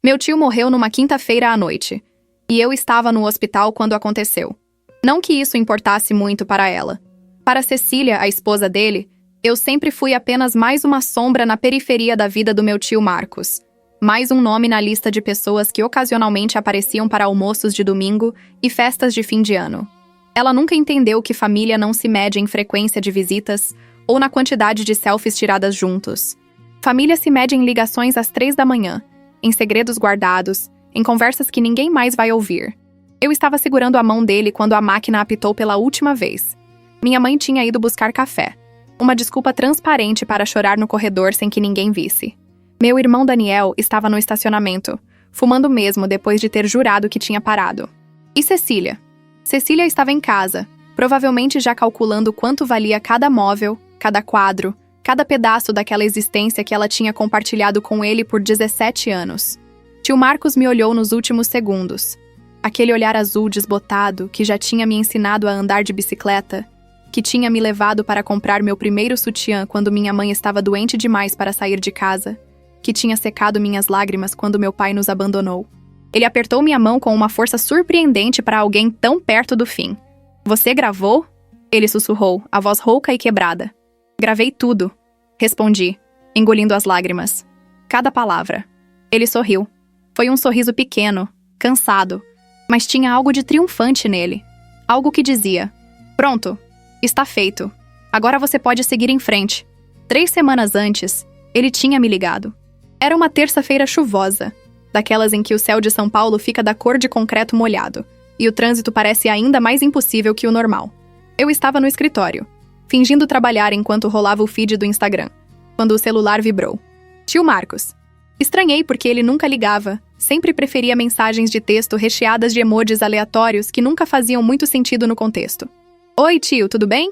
Meu tio morreu numa quinta-feira à noite, e eu estava no hospital quando aconteceu. Não que isso importasse muito para ela. Para Cecília, a esposa dele, eu sempre fui apenas mais uma sombra na periferia da vida do meu tio Marcos. Mais um nome na lista de pessoas que ocasionalmente apareciam para almoços de domingo e festas de fim de ano. Ela nunca entendeu que família não se mede em frequência de visitas ou na quantidade de selfies tiradas juntos. Família se mede em ligações às 3 da manhã, em segredos guardados, em conversas que ninguém mais vai ouvir. Eu estava segurando a mão dele quando a máquina apitou pela última vez. Minha mãe tinha ido buscar café. Uma desculpa transparente para chorar no corredor sem que ninguém visse. Meu irmão Daniel estava no estacionamento, fumando mesmo depois de ter jurado que tinha parado. E Cecília? Cecília estava em casa, provavelmente já calculando quanto valia cada móvel, cada quadro, cada pedaço daquela existência que ela tinha compartilhado com ele por 17 anos. Tio Marcos me olhou nos últimos segundos. Aquele olhar azul desbotado que já tinha me ensinado a andar de bicicleta, que tinha me levado para comprar meu primeiro sutiã quando minha mãe estava doente demais para sair de casa, que tinha secado minhas lágrimas quando meu pai nos abandonou. Ele apertou minha mão com uma força surpreendente para alguém tão perto do fim. Você gravou? Ele sussurrou, a voz rouca e quebrada. Gravei tudo, respondi, engolindo as lágrimas. Cada palavra. Ele sorriu. Foi um sorriso pequeno, cansado, mas tinha algo de triunfante nele. Algo que dizia: pronto, está feito. Agora você pode seguir em frente. 3 semanas antes, ele tinha me ligado. Era uma terça-feira chuvosa, daquelas em que o céu de São Paulo fica da cor de concreto molhado, e o trânsito parece ainda mais impossível que o normal. Eu estava no escritório, fingindo trabalhar enquanto rolava o feed do Instagram, quando o celular vibrou. Tio Marcos. Estranhei porque ele nunca ligava, sempre preferia mensagens de texto recheadas de emojis aleatórios que nunca faziam muito sentido no contexto. Oi, tio, tudo bem?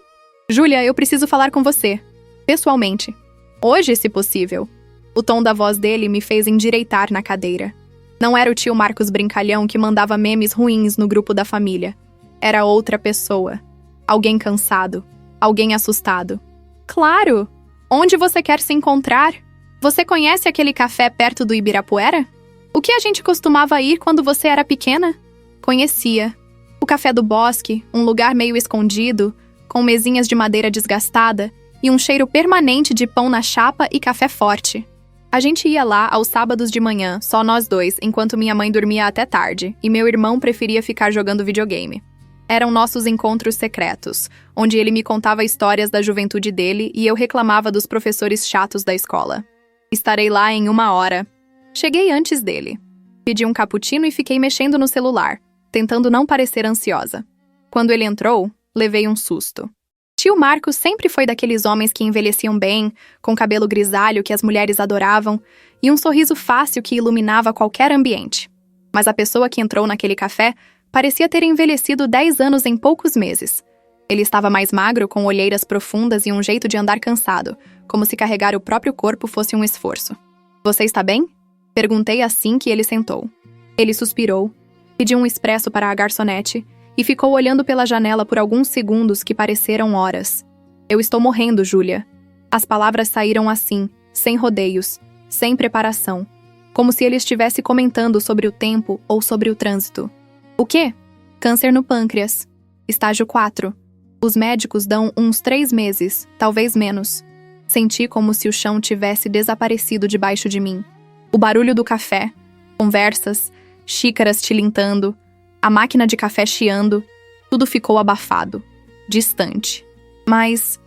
Júlia, eu preciso falar com você. Pessoalmente. Hoje, se possível. O tom da voz dele me fez endireitar na cadeira. Não era o tio Marcos brincalhão que mandava memes ruins no grupo da família. Era outra pessoa. Alguém cansado. Alguém assustado. Claro! Onde você quer se encontrar? Você conhece aquele café perto do Ibirapuera? O que a gente costumava ir quando você era pequena? Conhecia. O Café do Bosque, um lugar meio escondido, com mesinhas de madeira desgastada e um cheiro permanente de pão na chapa e café forte. A gente ia lá aos sábados de manhã, só nós dois, enquanto minha mãe dormia até tarde, e meu irmão preferia ficar jogando videogame. Eram nossos encontros secretos, onde ele me contava histórias da juventude dele e eu reclamava dos professores chatos da escola. Estarei lá em 1 hora. Cheguei antes dele. Pedi um cappuccino e fiquei mexendo no celular, tentando não parecer ansiosa. Quando ele entrou, levei um susto. Tio Marcos sempre foi daqueles homens que envelheciam bem, com cabelo grisalho que as mulheres adoravam e um sorriso fácil que iluminava qualquer ambiente. Mas a pessoa que entrou naquele café parecia ter envelhecido 10 anos em poucos meses. Ele estava mais magro, com olheiras profundas e um jeito de andar cansado, como se carregar o próprio corpo fosse um esforço. Você está bem? Perguntei assim que ele sentou. Ele suspirou, pediu um expresso para a garçonete e ficou olhando pela janela por alguns segundos que pareceram horas. Eu estou morrendo, Júlia. As palavras saíram assim, sem rodeios, sem preparação, como se ele estivesse comentando sobre o tempo ou sobre o trânsito. O quê? Câncer no pâncreas. Estágio 4. Os médicos dão uns 3 meses, talvez menos. Senti como se o chão tivesse desaparecido debaixo de mim. O barulho do café, conversas, xícaras tilintando, a máquina de café chiando, tudo ficou abafado, distante. Mas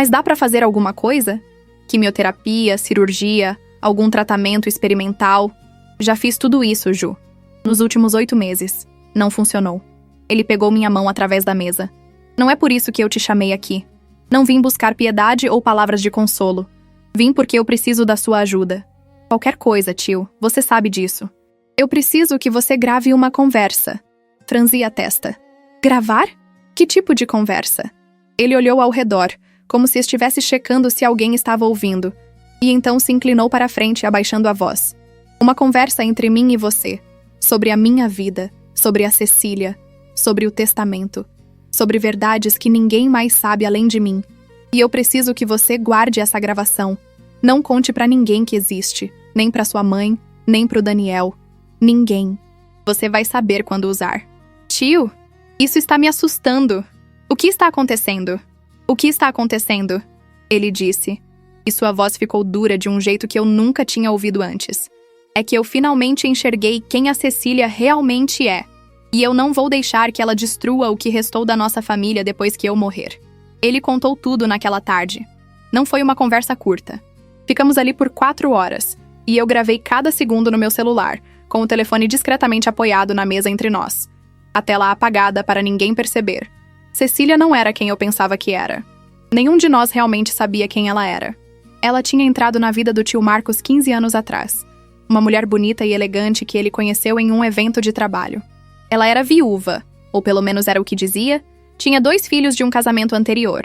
dá pra fazer alguma coisa? Quimioterapia, cirurgia, algum tratamento experimental? Já fiz tudo isso, Ju. Nos últimos 8 meses. Não funcionou. Ele pegou minha mão através da mesa. Não é por isso que eu te chamei aqui. Não vim buscar piedade ou palavras de consolo. Vim porque eu preciso da sua ajuda. Qualquer coisa, tio, você sabe disso. Eu preciso que você grave uma conversa. Franzi a testa. Gravar? Que tipo de conversa? Ele olhou ao redor, como se estivesse checando se alguém estava ouvindo, e então se inclinou para a frente, abaixando a voz. Uma conversa entre mim e você, sobre a minha vida, sobre a Cecília, sobre o testamento, sobre verdades que ninguém mais sabe além de mim. E eu preciso que você guarde essa gravação. Não conte pra ninguém que existe, nem pra sua mãe, nem pro Daniel. Ninguém. Você vai saber quando usar. Tio, isso está me assustando. O que está acontecendo? O que está acontecendo? Ele disse. E sua voz ficou dura de um jeito que eu nunca tinha ouvido antes. É que eu finalmente enxerguei quem a Cecília realmente é. E eu não vou deixar que ela destrua o que restou da nossa família depois que eu morrer. Ele contou tudo naquela tarde. Não foi uma conversa curta. Ficamos ali por 4 horas, e eu gravei cada segundo no meu celular, com o telefone discretamente apoiado na mesa entre nós. A tela apagada para ninguém perceber. Cecília não era quem eu pensava que era. Nenhum de nós realmente sabia quem ela era. Ela tinha entrado na vida do tio Marcos 15 anos atrás. Uma mulher bonita e elegante que ele conheceu em um evento de trabalho. Ela era viúva, ou pelo menos era o que dizia, tinha 2 filhos de um casamento anterior.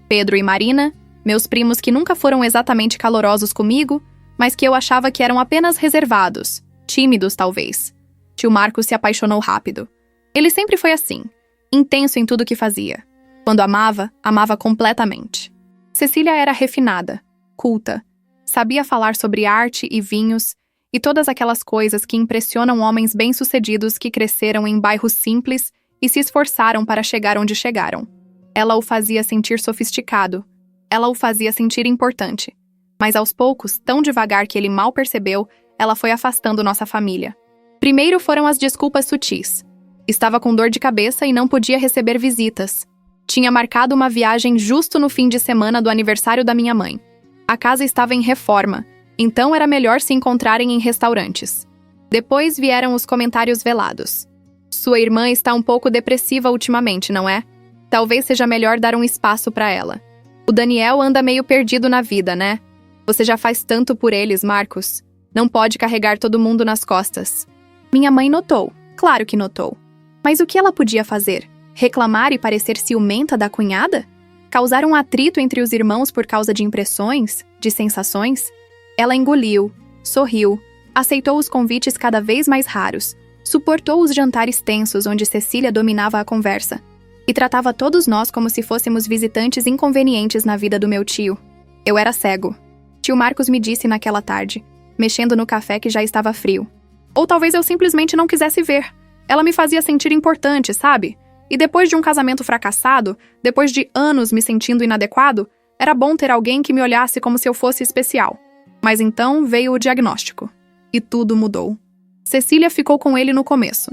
Pedro e Marina, meus primos que nunca foram exatamente calorosos comigo, mas que eu achava que eram apenas reservados, tímidos talvez. Tio Marcos se apaixonou rápido. Ele sempre foi assim, intenso em tudo que fazia. Quando amava, amava completamente. Cecília era refinada, culta, sabia falar sobre arte e vinhos e todas aquelas coisas que impressionam homens bem-sucedidos que cresceram em bairros simples e se esforçaram para chegar onde chegaram. Ela o fazia sentir sofisticado. Ela o fazia sentir importante. Mas aos poucos, tão devagar que ele mal percebeu, ela foi afastando nossa família. Primeiro foram as desculpas sutis. Estava com dor de cabeça e não podia receber visitas. Tinha marcado uma viagem justo no fim de semana do aniversário da minha mãe. A casa estava em reforma, então era melhor se encontrarem em restaurantes. Depois vieram os comentários velados. Sua irmã está um pouco depressiva ultimamente, não é? Talvez seja melhor dar um espaço para ela. O Daniel anda meio perdido na vida, né? Você já faz tanto por eles, Marcos. Não pode carregar todo mundo nas costas. Minha mãe notou, claro que notou. Mas o que ela podia fazer? Reclamar e parecer ciumenta da cunhada? Causar um atrito entre os irmãos por causa de impressões, de sensações? Ela engoliu, sorriu, aceitou os convites cada vez mais raros, suportou os jantares tensos onde Cecília dominava a conversa e tratava todos nós como se fôssemos visitantes inconvenientes na vida do meu tio. Eu era cego. Tio Marcos me disse naquela tarde, mexendo no café que já estava frio. Ou talvez eu simplesmente não quisesse ver. Ela me fazia sentir importante, sabe? E depois de um casamento fracassado, depois de anos me sentindo inadequado, era bom ter alguém que me olhasse como se eu fosse especial. Mas então veio o diagnóstico. E tudo mudou. Cecília ficou com ele no começo.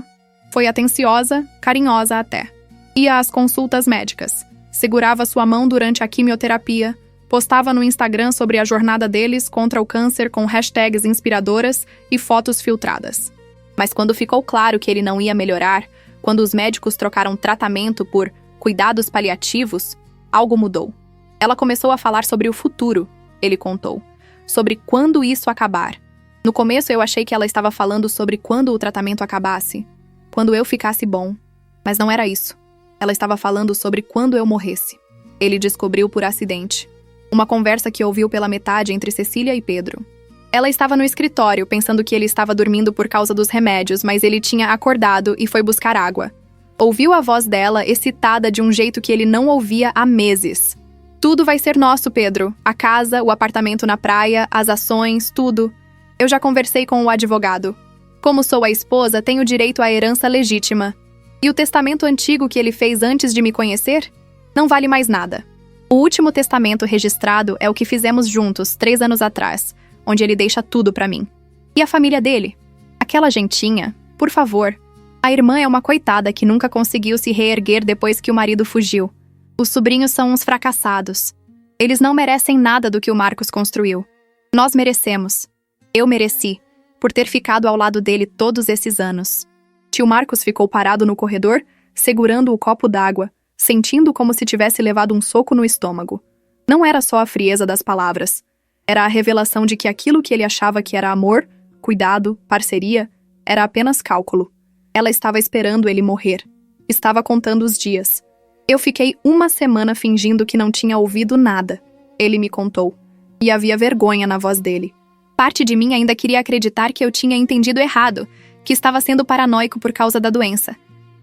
Foi atenciosa, carinhosa até. Ia às consultas médicas. Segurava sua mão durante a quimioterapia. Postava no Instagram sobre a jornada deles contra o câncer com hashtags inspiradoras e fotos filtradas. Mas quando ficou claro que ele não ia melhorar, quando os médicos trocaram tratamento por cuidados paliativos, algo mudou. Ela começou a falar sobre o futuro, ele contou. Sobre quando isso acabar. No começo eu achei que ela estava falando sobre quando o tratamento acabasse. Quando eu ficasse bom. Mas não era isso. Ela estava falando sobre quando eu morresse. Ele descobriu por acidente. Uma conversa que ouviu pela metade entre Cecília e Pedro. Ela estava no escritório, pensando que ele estava dormindo por causa dos remédios, mas ele tinha acordado e foi buscar água. Ouviu a voz dela, excitada de um jeito que ele não ouvia há meses. Tudo vai ser nosso, Pedro. A casa, o apartamento na praia, as ações, tudo. Eu já conversei com o advogado. Como sou a esposa, tenho direito à herança legítima. E o testamento antigo que ele fez antes de me conhecer? Não vale mais nada. O último testamento registrado é o que fizemos juntos, 3 anos atrás, onde ele deixa tudo pra mim. E a família dele? Aquela gentinha, por favor. A irmã é uma coitada que nunca conseguiu se reerguer depois que o marido fugiu. Os sobrinhos são uns fracassados. Eles não merecem nada do que o Marcos construiu. Nós merecemos. Eu mereci, por ter ficado ao lado dele todos esses anos. Tio Marcos ficou parado no corredor, segurando o copo d'água, sentindo como se tivesse levado um soco no estômago. Não era só a frieza das palavras. Era a revelação de que aquilo que ele achava que era amor, cuidado, parceria, era apenas cálculo. Ela estava esperando ele morrer. Estava contando os dias. Eu fiquei 1 semana fingindo que não tinha ouvido nada. Ele me contou. E havia vergonha na voz dele. Parte de mim ainda queria acreditar que eu tinha entendido errado, que estava sendo paranoico por causa da doença.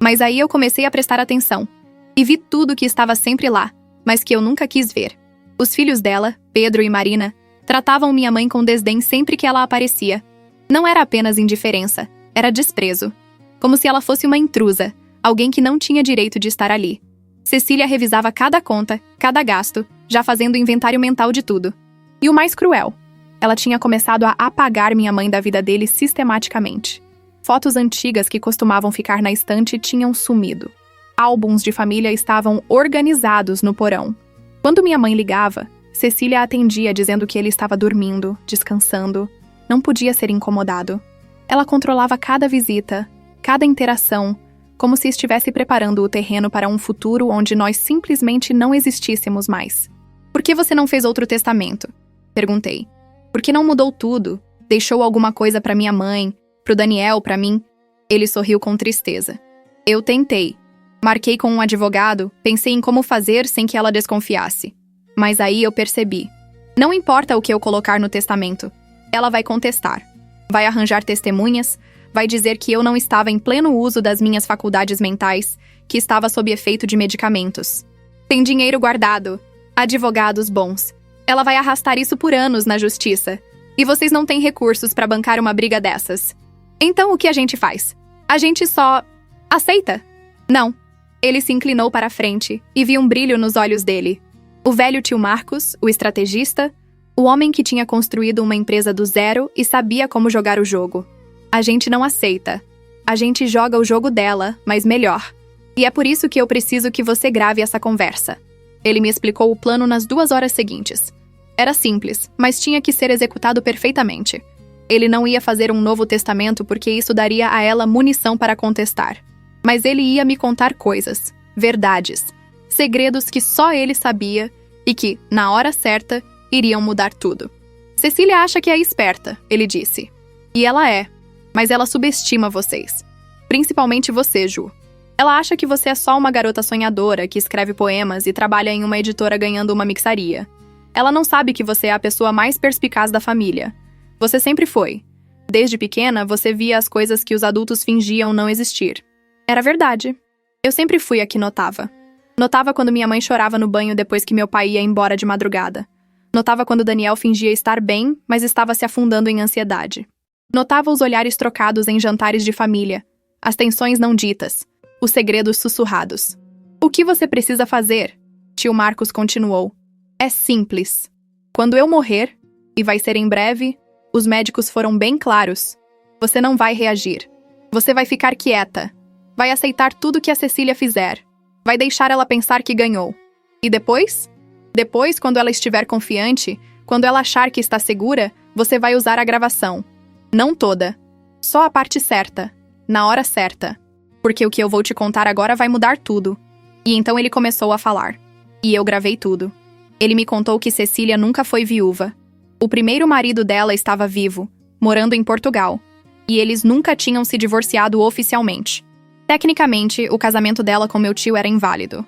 Mas aí eu comecei a prestar atenção. E vi tudo que estava sempre lá, mas que eu nunca quis ver. Os filhos dela, Pedro e Marina, tratavam minha mãe com desdém sempre que ela aparecia. Não era apenas indiferença. Era desprezo. Como se ela fosse uma intrusa, alguém que não tinha direito de estar ali. Cecília revisava cada conta, cada gasto, já fazendo inventário mental de tudo. E o mais cruel, ela tinha começado a apagar minha mãe da vida dele sistematicamente. Fotos antigas que costumavam ficar na estante tinham sumido. Álbuns de família estavam organizados no porão. Quando minha mãe ligava, Cecília atendia dizendo que ele estava dormindo, descansando. Não podia ser incomodado. Ela controlava cada visita, cada interação, como se estivesse preparando o terreno para um futuro onde nós simplesmente não existíssemos mais. Por que você não fez outro testamento? Perguntei. Por que não mudou tudo? Deixou alguma coisa para minha mãe, pro Daniel, para mim? Ele sorriu com tristeza. Eu tentei. Marquei com um advogado, pensei em como fazer sem que ela desconfiasse. Mas aí eu percebi. Não importa o que eu colocar no testamento, ela vai contestar. Vai arranjar testemunhas, vai dizer que eu não estava em pleno uso das minhas faculdades mentais, que estava sob efeito de medicamentos. Tem dinheiro guardado, advogados bons. Ela vai arrastar isso por anos na justiça. E vocês não têm recursos para bancar uma briga dessas. Então o que a gente faz? A gente só aceita? Não. Ele se inclinou para a frente e vi um brilho nos olhos dele. O velho tio Marcos, o estrategista, o homem que tinha construído uma empresa do zero e sabia como jogar o jogo. A gente não aceita. A gente joga o jogo dela, mas melhor. E é por isso que eu preciso que você grave essa conversa. Ele me explicou o plano nas 2 horas seguintes. Era simples, mas tinha que ser executado perfeitamente. Ele não ia fazer um novo testamento porque isso daria a ela munição para contestar. Mas ele ia me contar coisas, verdades, segredos que só ele sabia e que, na hora certa, iriam mudar tudo. Cecília acha que é esperta, ele disse. E ela é, mas ela subestima vocês. Principalmente você, Ju. Ela acha que você é só uma garota sonhadora que escreve poemas e trabalha em uma editora ganhando uma mixaria. Ela não sabe que você é a pessoa mais perspicaz da família. Você sempre foi. Desde pequena, você via as coisas que os adultos fingiam não existir. Era verdade. Eu sempre fui a que notava. Notava quando minha mãe chorava no banho depois que meu pai ia embora de madrugada. Notava quando Daniel fingia estar bem, mas estava se afundando em ansiedade. Notava os olhares trocados em jantares de família, as tensões não ditas, os segredos sussurrados. O que você precisa fazer? Tio Marcos continuou. É simples. Quando eu morrer, e vai ser em breve, os médicos foram bem claros. Você não vai reagir. Você vai ficar quieta. Vai aceitar tudo que a Cecília fizer. Vai deixar ela pensar que ganhou. E depois? Depois, quando ela estiver confiante, quando ela achar que está segura, você vai usar a gravação. Não toda. Só a parte certa. Na hora certa. Porque o que eu vou te contar agora vai mudar tudo. E então ele começou a falar. E eu gravei tudo. Ele me contou que Cecília nunca foi viúva. O primeiro marido dela estava vivo, morando em Portugal. E eles nunca tinham se divorciado oficialmente. Tecnicamente, o casamento dela com meu tio era inválido.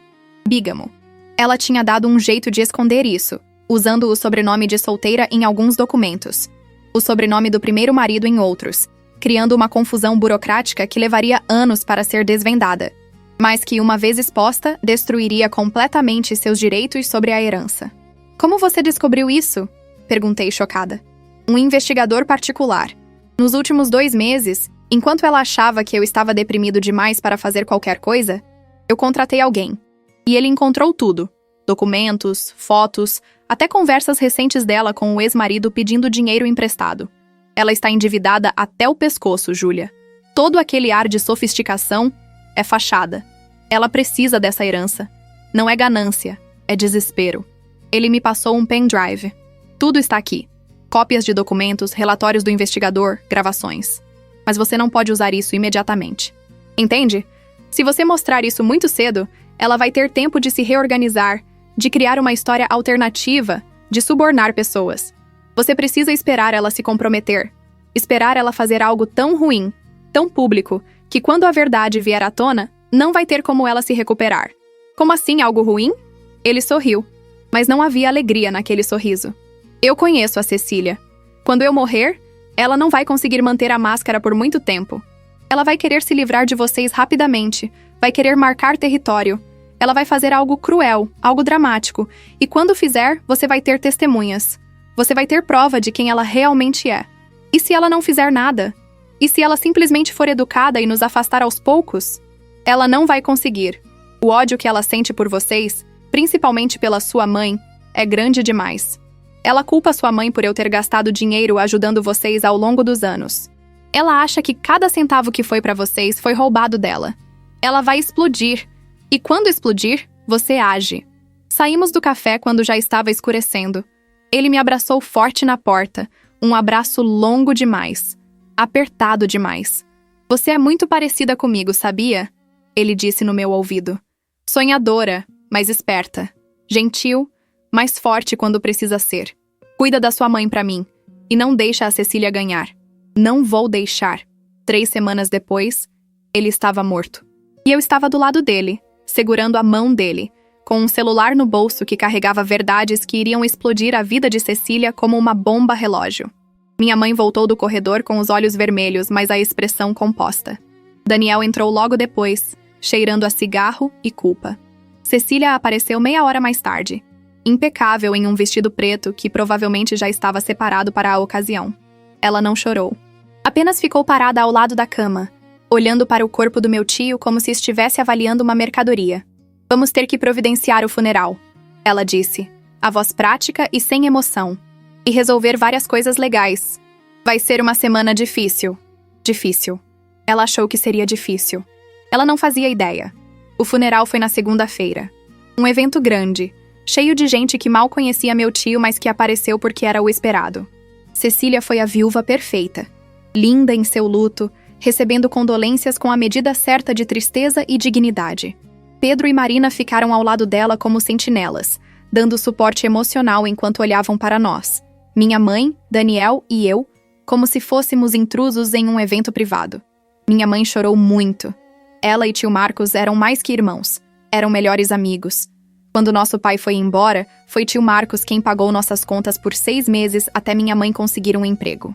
Bígamo. Ela tinha dado um jeito de esconder isso, usando o sobrenome de solteira em alguns documentos, o sobrenome do primeiro marido em outros, criando uma confusão burocrática que levaria anos para ser desvendada, mas que, uma vez exposta, destruiria completamente seus direitos sobre a herança. Como você descobriu isso? Perguntei chocada. Um investigador particular. Nos últimos 2 meses, enquanto ela achava que eu estava deprimido demais para fazer qualquer coisa, eu contratei alguém. E ele encontrou tudo. Documentos, fotos, até conversas recentes dela com o ex-marido pedindo dinheiro emprestado. Ela está endividada até o pescoço, Júlia. Todo aquele ar de sofisticação é fachada. Ela precisa dessa herança. Não é ganância, é desespero. Ele me passou um pendrive. Tudo está aqui. Cópias de documentos, relatórios do investigador, gravações. Mas você não pode usar isso imediatamente. Entende? Se você mostrar isso muito cedo, ela vai ter tempo de se reorganizar, de criar uma história alternativa, de subornar pessoas. Você precisa esperar ela se comprometer. Esperar ela fazer algo tão ruim, tão público, que quando a verdade vier à tona, não vai ter como ela se recuperar. Como assim algo ruim? Ele sorriu, mas não havia alegria naquele sorriso. Eu conheço a Cecília. Quando eu morrer, ela não vai conseguir manter a máscara por muito tempo. Ela vai querer se livrar de vocês rapidamente, vai querer marcar território. Ela vai fazer algo cruel, algo dramático, e quando fizer, você vai ter testemunhas. Você vai ter prova de quem ela realmente é. E se ela não fizer nada? E se ela simplesmente for educada e nos afastar aos poucos? Ela não vai conseguir. O ódio que ela sente por vocês, principalmente pela sua mãe, é grande demais. Ela culpa sua mãe por eu ter gastado dinheiro ajudando vocês ao longo dos anos. Ela acha que cada centavo que foi para vocês foi roubado dela. Ela vai explodir. E quando explodir, você age. Saímos do café quando já estava escurecendo. Ele me abraçou forte na porta, um abraço longo demais, apertado demais. Você é muito parecida comigo, sabia? Ele disse no meu ouvido. Sonhadora, mas esperta. Gentil, mas forte quando precisa ser. Cuida da sua mãe pra mim. E não deixa a Cecília ganhar. Não vou deixar. 3 semanas depois, ele estava morto. E eu estava do lado dele, segurando a mão dele, com um celular no bolso que carregava verdades que iriam explodir a vida de Cecília como uma bomba relógio. Minha mãe voltou do corredor com os olhos vermelhos, mas a expressão composta. Daniel entrou logo depois, cheirando a cigarro e culpa. Cecília apareceu meia hora mais tarde, impecável em um vestido preto que provavelmente já estava separado para a ocasião. Ela não chorou. Apenas ficou parada ao lado da cama, olhando para o corpo do meu tio como se estivesse avaliando uma mercadoria. Vamos ter que providenciar o funeral, ela disse, a voz prática e sem emoção, e resolver várias coisas legais. Vai ser uma semana difícil. Difícil. Ela achou que seria difícil. Ela não fazia ideia. O funeral foi na segunda-feira. Um evento grande, cheio de gente que mal conhecia meu tio, mas que apareceu porque era o esperado. Cecília foi a viúva perfeita, linda em seu luto, recebendo condolências com a medida certa de tristeza e dignidade. Pedro e Marina ficaram ao lado dela como sentinelas, dando suporte emocional enquanto olhavam para nós. Minha mãe, Daniel e eu, como se fôssemos intrusos em um evento privado. Minha mãe chorou muito. Ela e tio Marcos eram mais que irmãos, eram melhores amigos. Quando nosso pai foi embora, foi tio Marcos quem pagou nossas contas por 6 meses até minha mãe conseguir um emprego.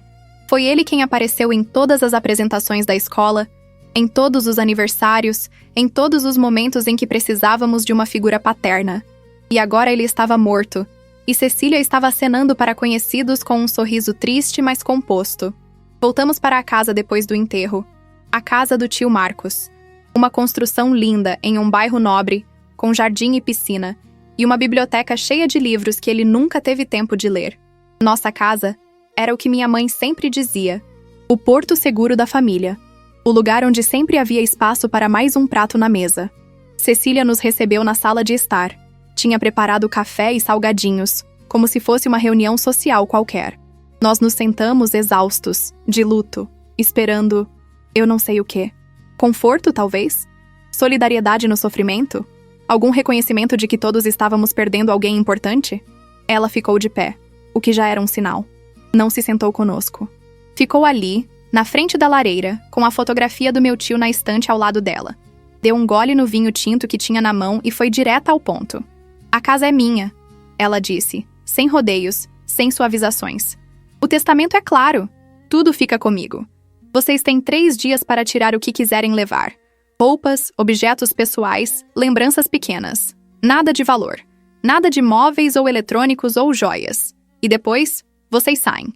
Foi ele quem apareceu em todas as apresentações da escola, em todos os aniversários, em todos os momentos em que precisávamos de uma figura paterna. E agora ele estava morto, e Cecília estava acenando para conhecidos com um sorriso triste, mas composto. Voltamos para a casa depois do enterro. A casa do tio Marcos. Uma construção linda em um bairro nobre, com jardim e piscina, e uma biblioteca cheia de livros que ele nunca teve tempo de ler. Nossa casa era o que minha mãe sempre dizia, o porto seguro da família, o lugar onde sempre havia espaço para mais um prato na mesa. Cecília nos recebeu na sala de estar. Tinha preparado café e salgadinhos, como se fosse uma reunião social qualquer. Nós nos sentamos exaustos, de luto, esperando, eu não sei o quê. Conforto, talvez? Solidariedade no sofrimento? Algum reconhecimento de que todos estávamos perdendo alguém importante? Ela ficou de pé, o que já era um sinal. Não se sentou conosco. Ficou ali, na frente da lareira, com a fotografia do meu tio na estante ao lado dela. Deu um gole no vinho tinto que tinha na mão e foi direta ao ponto. A casa é minha, ela disse, sem rodeios, sem suavizações. O testamento é claro. Tudo fica comigo. Vocês têm 3 dias para tirar o que quiserem levar. Roupas, objetos pessoais, lembranças pequenas. Nada de valor. Nada de móveis ou eletrônicos ou joias. E depois, vocês saem.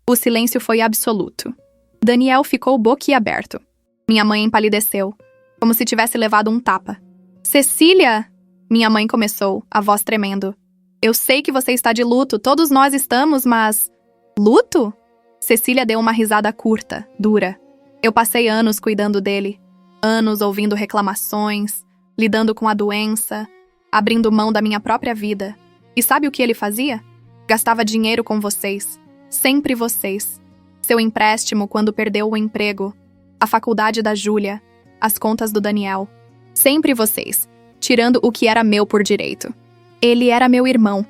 O silêncio foi absoluto. Daniel ficou boquiaberto. Minha mãe empalideceu, como se tivesse levado um tapa. Cecília! Minha mãe começou, a voz tremendo. Eu sei que você está de luto, todos nós estamos, mas... Luto? Cecília deu uma risada curta, dura. Eu passei anos cuidando dele. Anos ouvindo reclamações, lidando com a doença, abrindo mão da minha própria vida. E sabe o que ele fazia? Gastava dinheiro com vocês. Sempre vocês. Seu empréstimo quando perdeu o emprego. A faculdade da Júlia. As contas do Daniel. Sempre vocês. Tirando o que era meu por direito. Ele era meu irmão,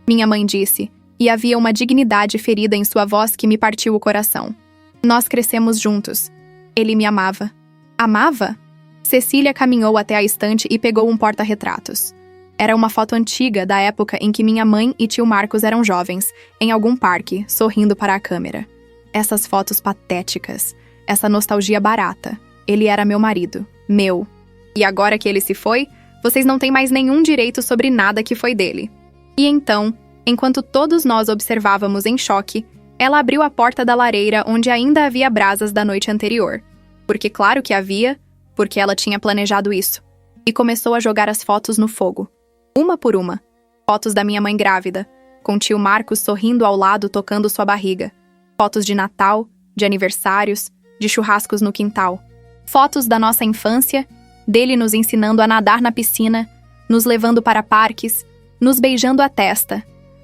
minha mãe disse, e havia uma dignidade ferida em sua voz que me partiu o coração. Nós crescemos juntos. Ele me amava. Amava? Cecília caminhou até a estante e pegou um porta-retratos. Era uma foto antiga da época em que minha mãe e tio Marcos eram jovens, em algum parque, sorrindo para a câmera. Essas fotos patéticas, essa nostalgia barata. Ele era meu marido, meu. E agora que ele se foi, vocês não têm mais nenhum direito sobre nada que foi dele. E então, enquanto todos nós observávamos em choque, Ela abriu a porta da lareira onde ainda havia brasas da noite anterior. Porque claro que havia, porque ela tinha planejado isso. E começou a jogar as fotos no fogo. Uma por uma. Fotos da minha mãe grávida, com tio Marcos sorrindo ao lado tocando sua barriga. Fotos de Natal, de aniversários, de churrascos no quintal. Fotos da nossa infância, dele nos ensinando a nadar na piscina, nos levando para parques, nos beijando a testa.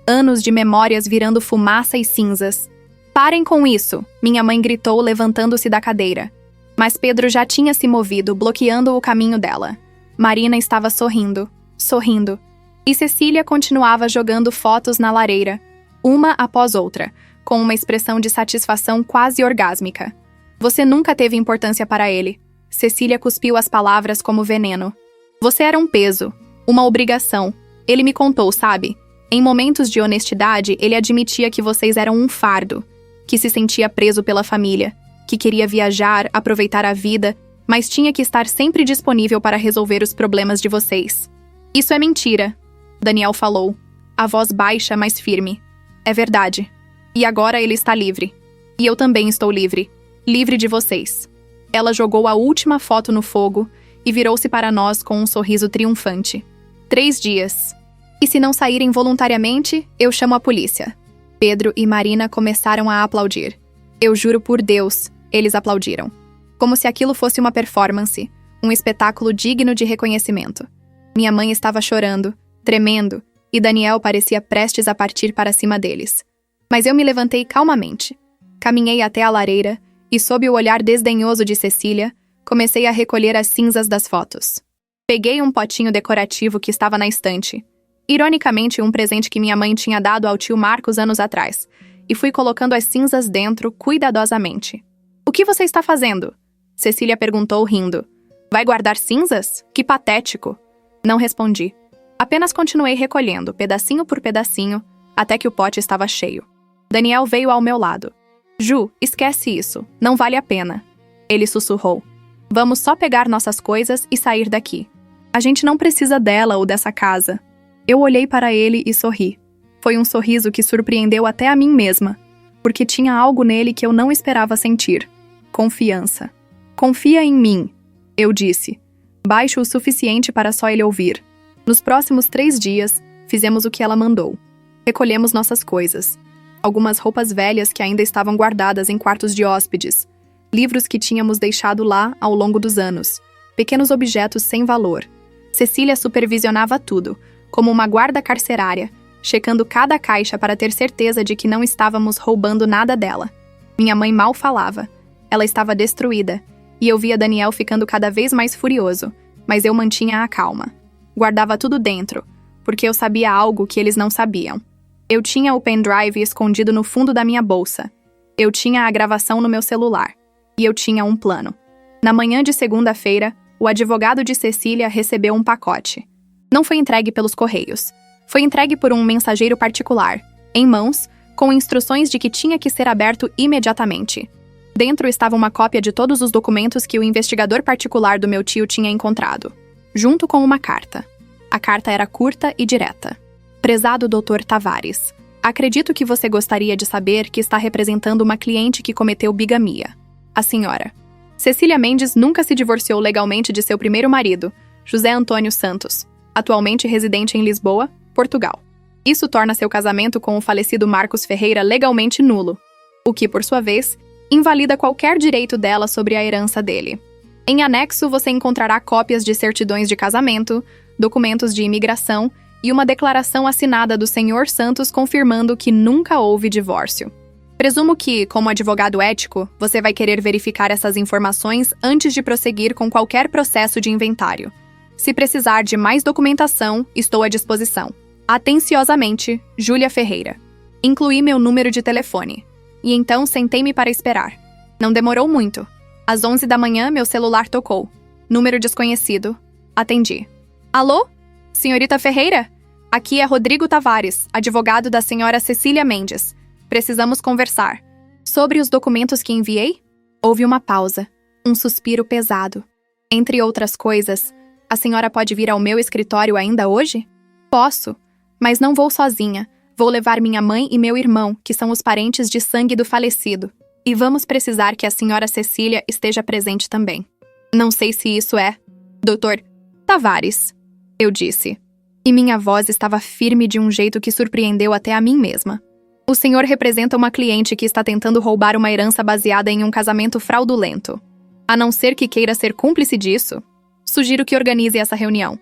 Anos de memórias virando fumaça e cinzas. Parem com isso, minha mãe gritou levantando-se da cadeira. Mas Pedro já tinha se movido, bloqueando o caminho dela. Marina estava sorrindo, sorrindo. E Cecília continuava jogando fotos na lareira, uma após outra, com uma expressão de satisfação quase orgásmica. Você nunca teve importância para ele. Cecília cuspiu as palavras como veneno. Você era um peso, uma obrigação. Ele me contou, sabe? Em momentos de honestidade, ele admitia que vocês eram um fardo, que se sentia preso pela família, que queria viajar, aproveitar a vida, mas tinha que estar sempre disponível para resolver os problemas de vocês. Isso é mentira, Daniel falou, a voz baixa, mas firme. É verdade. E agora ele está livre. E eu também estou livre. Livre de vocês. Ela jogou a última foto no fogo e virou-se para nós com um sorriso triunfante. 3 dias. E se não saírem voluntariamente, eu chamo a polícia. Pedro e Marina começaram a aplaudir. Eu juro por Deus, eles aplaudiram. Como se aquilo fosse uma performance, um espetáculo digno de reconhecimento. Minha mãe estava chorando, tremendo, e Daniel parecia prestes a partir para cima deles. Mas eu me levantei calmamente. Caminhei até a lareira e, sob o olhar desdenhoso de Cecília, comecei a recolher as cinzas das fotos. Peguei um potinho decorativo que estava na estante, ironicamente um presente que minha mãe tinha dado ao tio Marcos anos atrás, e fui colocando as cinzas dentro cuidadosamente. O que você está fazendo? Cecília perguntou rindo. Vai guardar cinzas? Que patético! Não respondi. Apenas continuei recolhendo, pedacinho por pedacinho, até que o pote estava cheio. Daniel veio ao meu lado. Ju, esquece isso, não vale a pena. Ele sussurrou. Vamos só pegar nossas coisas e sair daqui. A gente não precisa dela ou dessa casa. Eu olhei para ele e sorri. Foi um sorriso que surpreendeu até a mim mesma, porque tinha algo nele que eu não esperava sentir. Confiança. Confia em mim, eu disse, baixo o suficiente para só ele ouvir. Nos próximos 3 dias, fizemos o que ela mandou. Recolhemos nossas coisas. Algumas roupas velhas que ainda estavam guardadas em quartos de hóspedes. Livros que tínhamos deixado lá ao longo dos anos. Pequenos objetos sem valor. Cecília supervisionava tudo, como uma guarda carcerária, checando cada caixa para ter certeza de que não estávamos roubando nada dela. Minha mãe mal falava. Ela estava destruída, e eu via Daniel ficando cada vez mais furioso, mas eu mantinha a calma. Guardava tudo dentro, porque eu sabia algo que eles não sabiam. Eu tinha o pendrive escondido no fundo da minha bolsa. Eu tinha a gravação no meu celular. E eu tinha um plano. Na manhã de segunda-feira, o advogado de Cecília recebeu um pacote. Não foi entregue pelos correios. Foi entregue por um mensageiro particular, em mãos, com instruções de que tinha que ser aberto imediatamente. Dentro estava uma cópia de todos os documentos que o investigador particular do meu tio tinha encontrado, junto com uma carta. A carta era curta e direta. Prezado Dr. Tavares, acredito que você gostaria de saber que está representando uma cliente que cometeu bigamia. A senhora. Cecília Mendes nunca se divorciou legalmente de seu primeiro marido, José Antônio Santos, atualmente residente em Lisboa, Portugal. Isso torna seu casamento com o falecido Marcos Ferreira legalmente nulo, o que, por sua vez, invalida qualquer direito dela sobre a herança dele. Em anexo, você encontrará cópias de certidões de casamento, documentos de imigração e uma declaração assinada do Sr. Santos confirmando que nunca houve divórcio. Presumo que, como advogado ético, você vai querer verificar essas informações antes de prosseguir com qualquer processo de inventário. Se precisar de mais documentação, estou à disposição. Atenciosamente, Júlia Ferreira. Incluí meu número de telefone. E então sentei-me para esperar. Não demorou muito. Às 11 da manhã, meu celular tocou. Número desconhecido. Atendi. Alô? Senhorita Ferreira? Aqui é Rodrigo Tavares, advogado da senhora Cecília Mendes. Precisamos conversar. Sobre os documentos que enviei? Houve uma pausa. Um suspiro pesado. Entre outras coisas, a senhora pode vir ao meu escritório ainda hoje? Posso, mas não vou sozinha. Vou levar minha mãe e meu irmão, que são os parentes de sangue do falecido. E vamos precisar que a senhora Cecília esteja presente também. Não sei se isso é... Dr. Tavares, eu disse. E minha voz estava firme de um jeito que surpreendeu até a mim mesma. O senhor representa uma cliente que está tentando roubar uma herança baseada em um casamento fraudulento. A não ser que queira ser cúmplice disso, sugiro que organize essa reunião.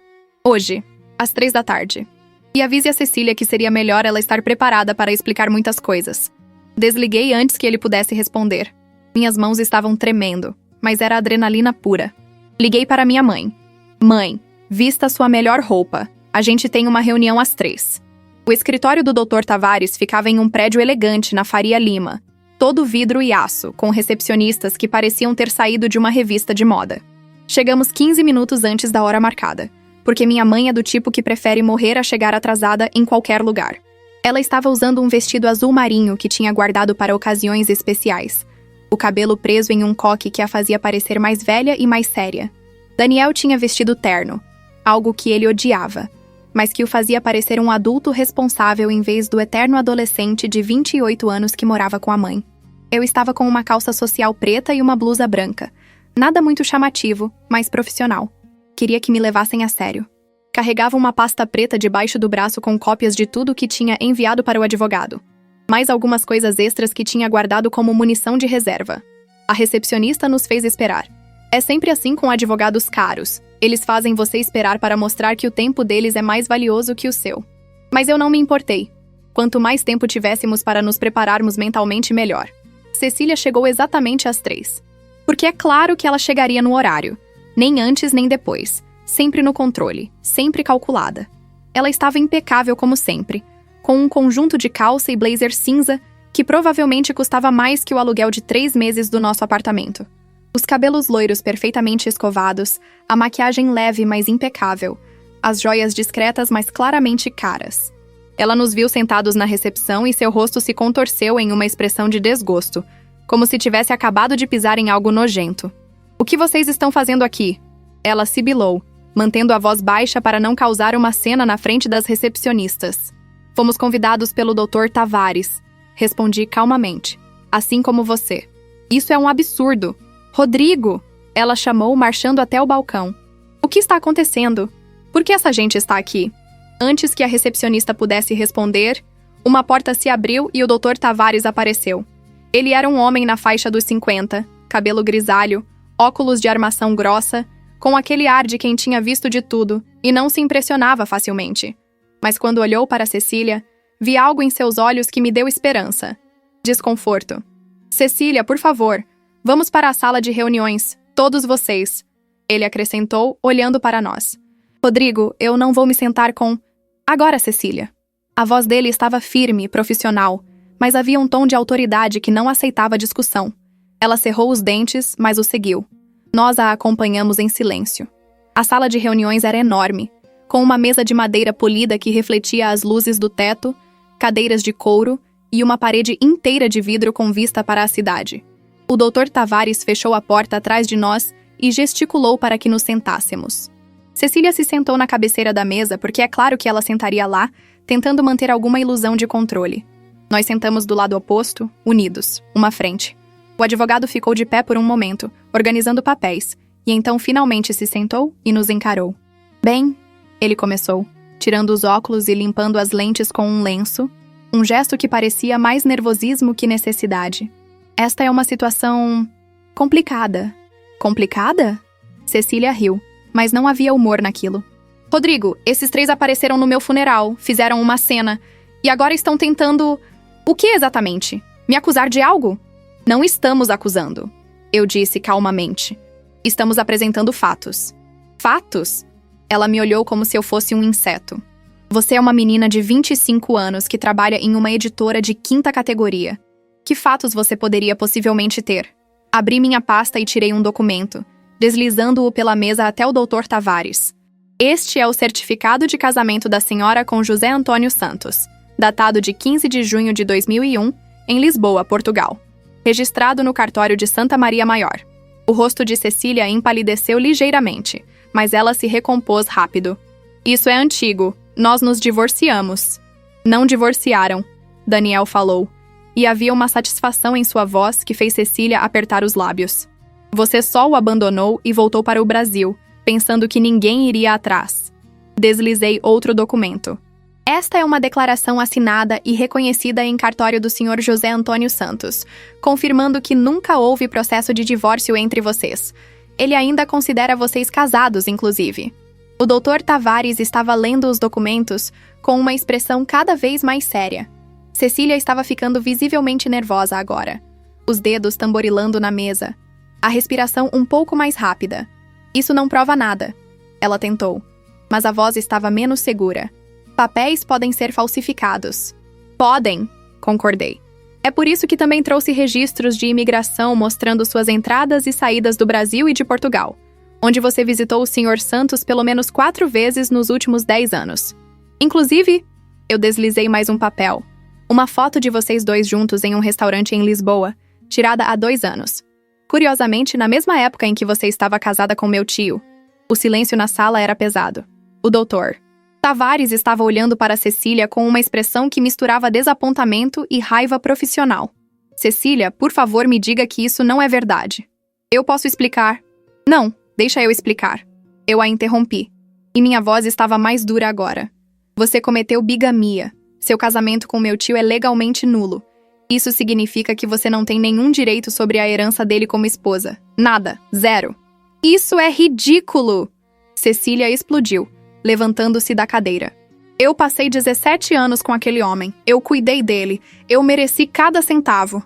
Hoje, às 3 da tarde. E avise a Cecília que seria melhor ela estar preparada para explicar muitas coisas. Desliguei antes que ele pudesse responder. Minhas mãos estavam tremendo, mas era adrenalina pura. Liguei para minha mãe. Mãe, vista sua melhor roupa. A gente tem uma reunião às 3. O escritório do Dr. Tavares ficava em um prédio elegante na Faria Lima, todo vidro e aço, com recepcionistas que pareciam ter saído de uma revista de moda. Chegamos 15 minutos antes da hora marcada, porque minha mãe é do tipo que prefere morrer a chegar atrasada em qualquer lugar. Ela estava usando um vestido azul marinho que tinha guardado para ocasiões especiais, o cabelo preso em um coque que a fazia parecer mais velha e mais séria. Daniel tinha vestido terno, algo que ele odiava, mas que o fazia parecer um adulto responsável em vez do eterno adolescente de 28 anos que morava com a mãe. Eu estava com uma calça social preta e uma blusa branca. Nada muito chamativo, mas profissional. Queria que me levassem a sério. Carregava uma pasta preta debaixo do braço com cópias de tudo que tinha enviado para o advogado. Mais algumas coisas extras que tinha guardado como munição de reserva. A recepcionista nos fez esperar. É sempre assim com advogados caros. Eles fazem você esperar para mostrar que o tempo deles é mais valioso que o seu. Mas eu não me importei. Quanto mais tempo tivéssemos para nos prepararmos mentalmente, melhor. Cecília chegou exatamente às 3. Porque é claro que ela chegaria no horário. Nem antes nem depois. Sempre no controle. Sempre calculada. Ela estava impecável como sempre. Com um conjunto de calça e blazer cinza que provavelmente custava mais que o aluguel de 3 meses do nosso apartamento. Os cabelos loiros perfeitamente escovados, a maquiagem leve mas impecável, as joias discretas mas claramente caras. Ela nos viu sentados na recepção e seu rosto se contorceu em uma expressão de desgosto, como se tivesse acabado de pisar em algo nojento. "O que vocês estão fazendo aqui?" Ela sibilou, mantendo a voz baixa para não causar uma cena na frente das recepcionistas. "Fomos convidados pelo Dr. Tavares", respondi calmamente. "Assim como você." "Isso é um absurdo." "Rodrigo!" Ela chamou, marchando até o balcão. "O que está acontecendo? Por que essa gente está aqui?" Antes que a recepcionista pudesse responder, uma porta se abriu e o Dr. Tavares apareceu. Ele era um homem na faixa dos 50, cabelo grisalho, óculos de armação grossa, com aquele ar de quem tinha visto de tudo e não se impressionava facilmente. Mas quando olhou para Cecília, vi algo em seus olhos que me deu esperança. Desconforto. "Cecília, por favor, vamos para a sala de reuniões, todos vocês", ele acrescentou, olhando para nós. "Rodrigo, eu não vou me sentar com... Agora, Cecília." A voz dele estava firme e profissional, mas havia um tom de autoridade que não aceitava discussão. Ela cerrou os dentes, mas o seguiu. Nós a acompanhamos em silêncio. A sala de reuniões era enorme, com uma mesa de madeira polida que refletia as luzes do teto, cadeiras de couro e uma parede inteira de vidro com vista para a cidade. O Dr. Tavares fechou a porta atrás de nós e gesticulou para que nos sentássemos. Cecília se sentou na cabeceira da mesa porque é claro que ela sentaria lá, tentando manter alguma ilusão de controle. Nós sentamos do lado oposto, unidos, uma frente. O advogado ficou de pé por um momento, organizando papéis, e então finalmente se sentou e nos encarou. "Bem", ele começou, tirando os óculos e limpando as lentes com um lenço, um gesto que parecia mais nervosismo que necessidade. "Esta é uma situação... complicada." "Complicada?" Cecília riu, mas não havia humor naquilo. "Rodrigo, esses 3 apareceram no meu funeral, fizeram uma cena, e agora estão tentando... O que exatamente? Me acusar de algo?" "Não estamos acusando", eu disse calmamente. "Estamos apresentando fatos." "Fatos?" Ela me olhou como se eu fosse um inseto. "Você é uma menina de 25 anos que trabalha em uma editora de 5ª categoria. Que fatos você poderia possivelmente ter?" Abri minha pasta e tirei um documento, deslizando-o pela mesa até o Dr. Tavares. "Este é o certificado de casamento da senhora com José Antônio Santos, datado de 15 de junho de 2001, em Lisboa, Portugal. Registrado no cartório de Santa Maria Maior." O rosto de Cecília empalideceu ligeiramente, mas ela se recompôs rápido. "Isso é antigo. Nós nos divorciamos." Não divorciaram, Daniel falou, e havia uma satisfação em sua voz que fez Cecília apertar os lábios. Você só o abandonou e voltou para o Brasil, pensando que ninguém iria atrás. Deslizei outro documento. Esta é uma declaração assinada e reconhecida em cartório do Sr. José Antônio Santos, confirmando que nunca houve processo de divórcio entre vocês. Ele ainda considera vocês casados, inclusive. O Dr. Tavares estava lendo os documentos com uma expressão cada vez mais séria. Cecília estava ficando visivelmente nervosa agora, os dedos tamborilando na mesa, a respiração um pouco mais rápida. Isso não prova nada, ela tentou, mas a voz estava menos segura. Papéis podem ser falsificados. Podem, concordei. É por isso que também trouxe registros de imigração mostrando suas entradas e saídas do Brasil e de Portugal, onde você visitou o Sr. Santos pelo menos 4 vezes nos últimos 10 anos. Inclusive, eu deslizei mais um papel. Uma foto de vocês dois juntos em um restaurante em Lisboa, tirada há 2 anos. Curiosamente, na mesma época em que você estava casada com meu tio. O silêncio na sala era pesado. O doutor Tavares estava olhando para Cecília com uma expressão que misturava desapontamento e raiva profissional. Cecília, por favor, me diga que isso não é verdade. Eu posso explicar. Não, deixa eu explicar. Eu a interrompi. E minha voz estava mais dura agora. Você cometeu bigamia. Seu casamento com meu tio é legalmente nulo. Isso significa que você não tem nenhum direito sobre a herança dele como esposa. Nada. Zero. Isso é ridículo! Cecília explodiu, levantando-se da cadeira. Eu passei 17 anos com aquele homem. Eu cuidei dele. Eu mereci cada centavo.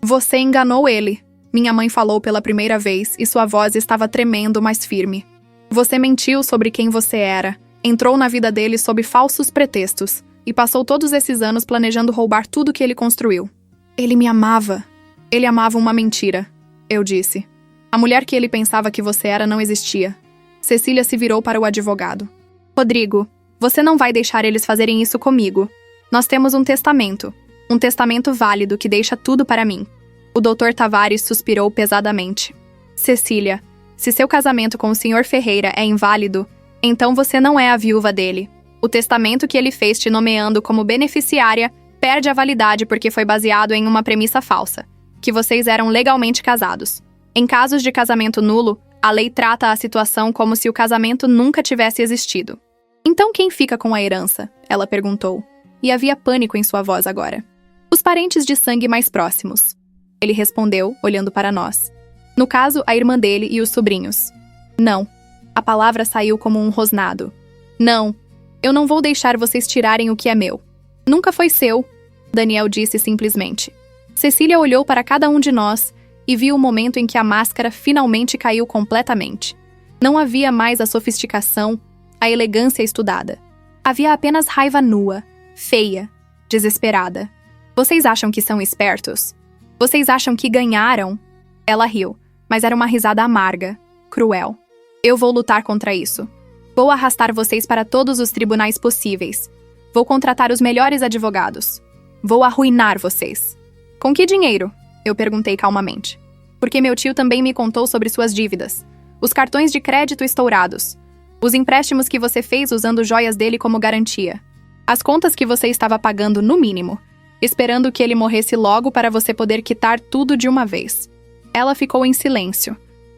Você enganou ele. Minha mãe falou pela primeira vez e sua voz estava tremendo, mas firme. Você mentiu sobre quem você era. Entrou na vida dele sob falsos pretextos. E passou todos esses anos planejando roubar tudo que ele construiu. Ele me amava. Ele amava uma mentira, eu disse. A mulher que ele pensava que você era não existia. Cecília se virou para o advogado. Rodrigo, você não vai deixar eles fazerem isso comigo. Nós temos um testamento. Um testamento válido que deixa tudo para mim. O Dr. Tavares suspirou pesadamente. Cecília, se seu casamento com o Sr. Ferreira é inválido, então você não é a viúva dele. O testamento que ele fez te nomeando como beneficiária perde a validade porque foi baseado em uma premissa falsa, que vocês eram legalmente casados. Em casos de casamento nulo, a lei trata a situação como se o casamento nunca tivesse existido. Então quem fica com a herança? Ela perguntou, e havia pânico em sua voz agora. Os parentes de sangue mais próximos. Ele respondeu, olhando para nós. No caso, a irmã dele e os sobrinhos. Não. A palavra saiu como um rosnado. Não. Eu não vou deixar vocês tirarem o que é meu. Nunca foi seu, Daniel disse simplesmente. Cecília olhou para cada um de nós e viu o momento em que a máscara finalmente caiu completamente. Não havia mais a sofisticação, a elegância estudada. Havia apenas raiva nua, feia, desesperada. Vocês acham que são espertos? Vocês acham que ganharam? Ela riu, mas era uma risada amarga, cruel. Eu vou lutar contra isso. Vou arrastar vocês para todos os tribunais possíveis. Vou contratar os melhores advogados. Vou arruinar vocês. Com que dinheiro? Eu perguntei calmamente. Porque meu tio também me contou sobre suas dívidas. Os cartões de crédito estourados. Os empréstimos que você fez usando joias dele como garantia. As contas que você estava pagando no mínimo. Esperando que ele morresse logo para você poder quitar tudo de uma vez. Ela ficou em silêncio.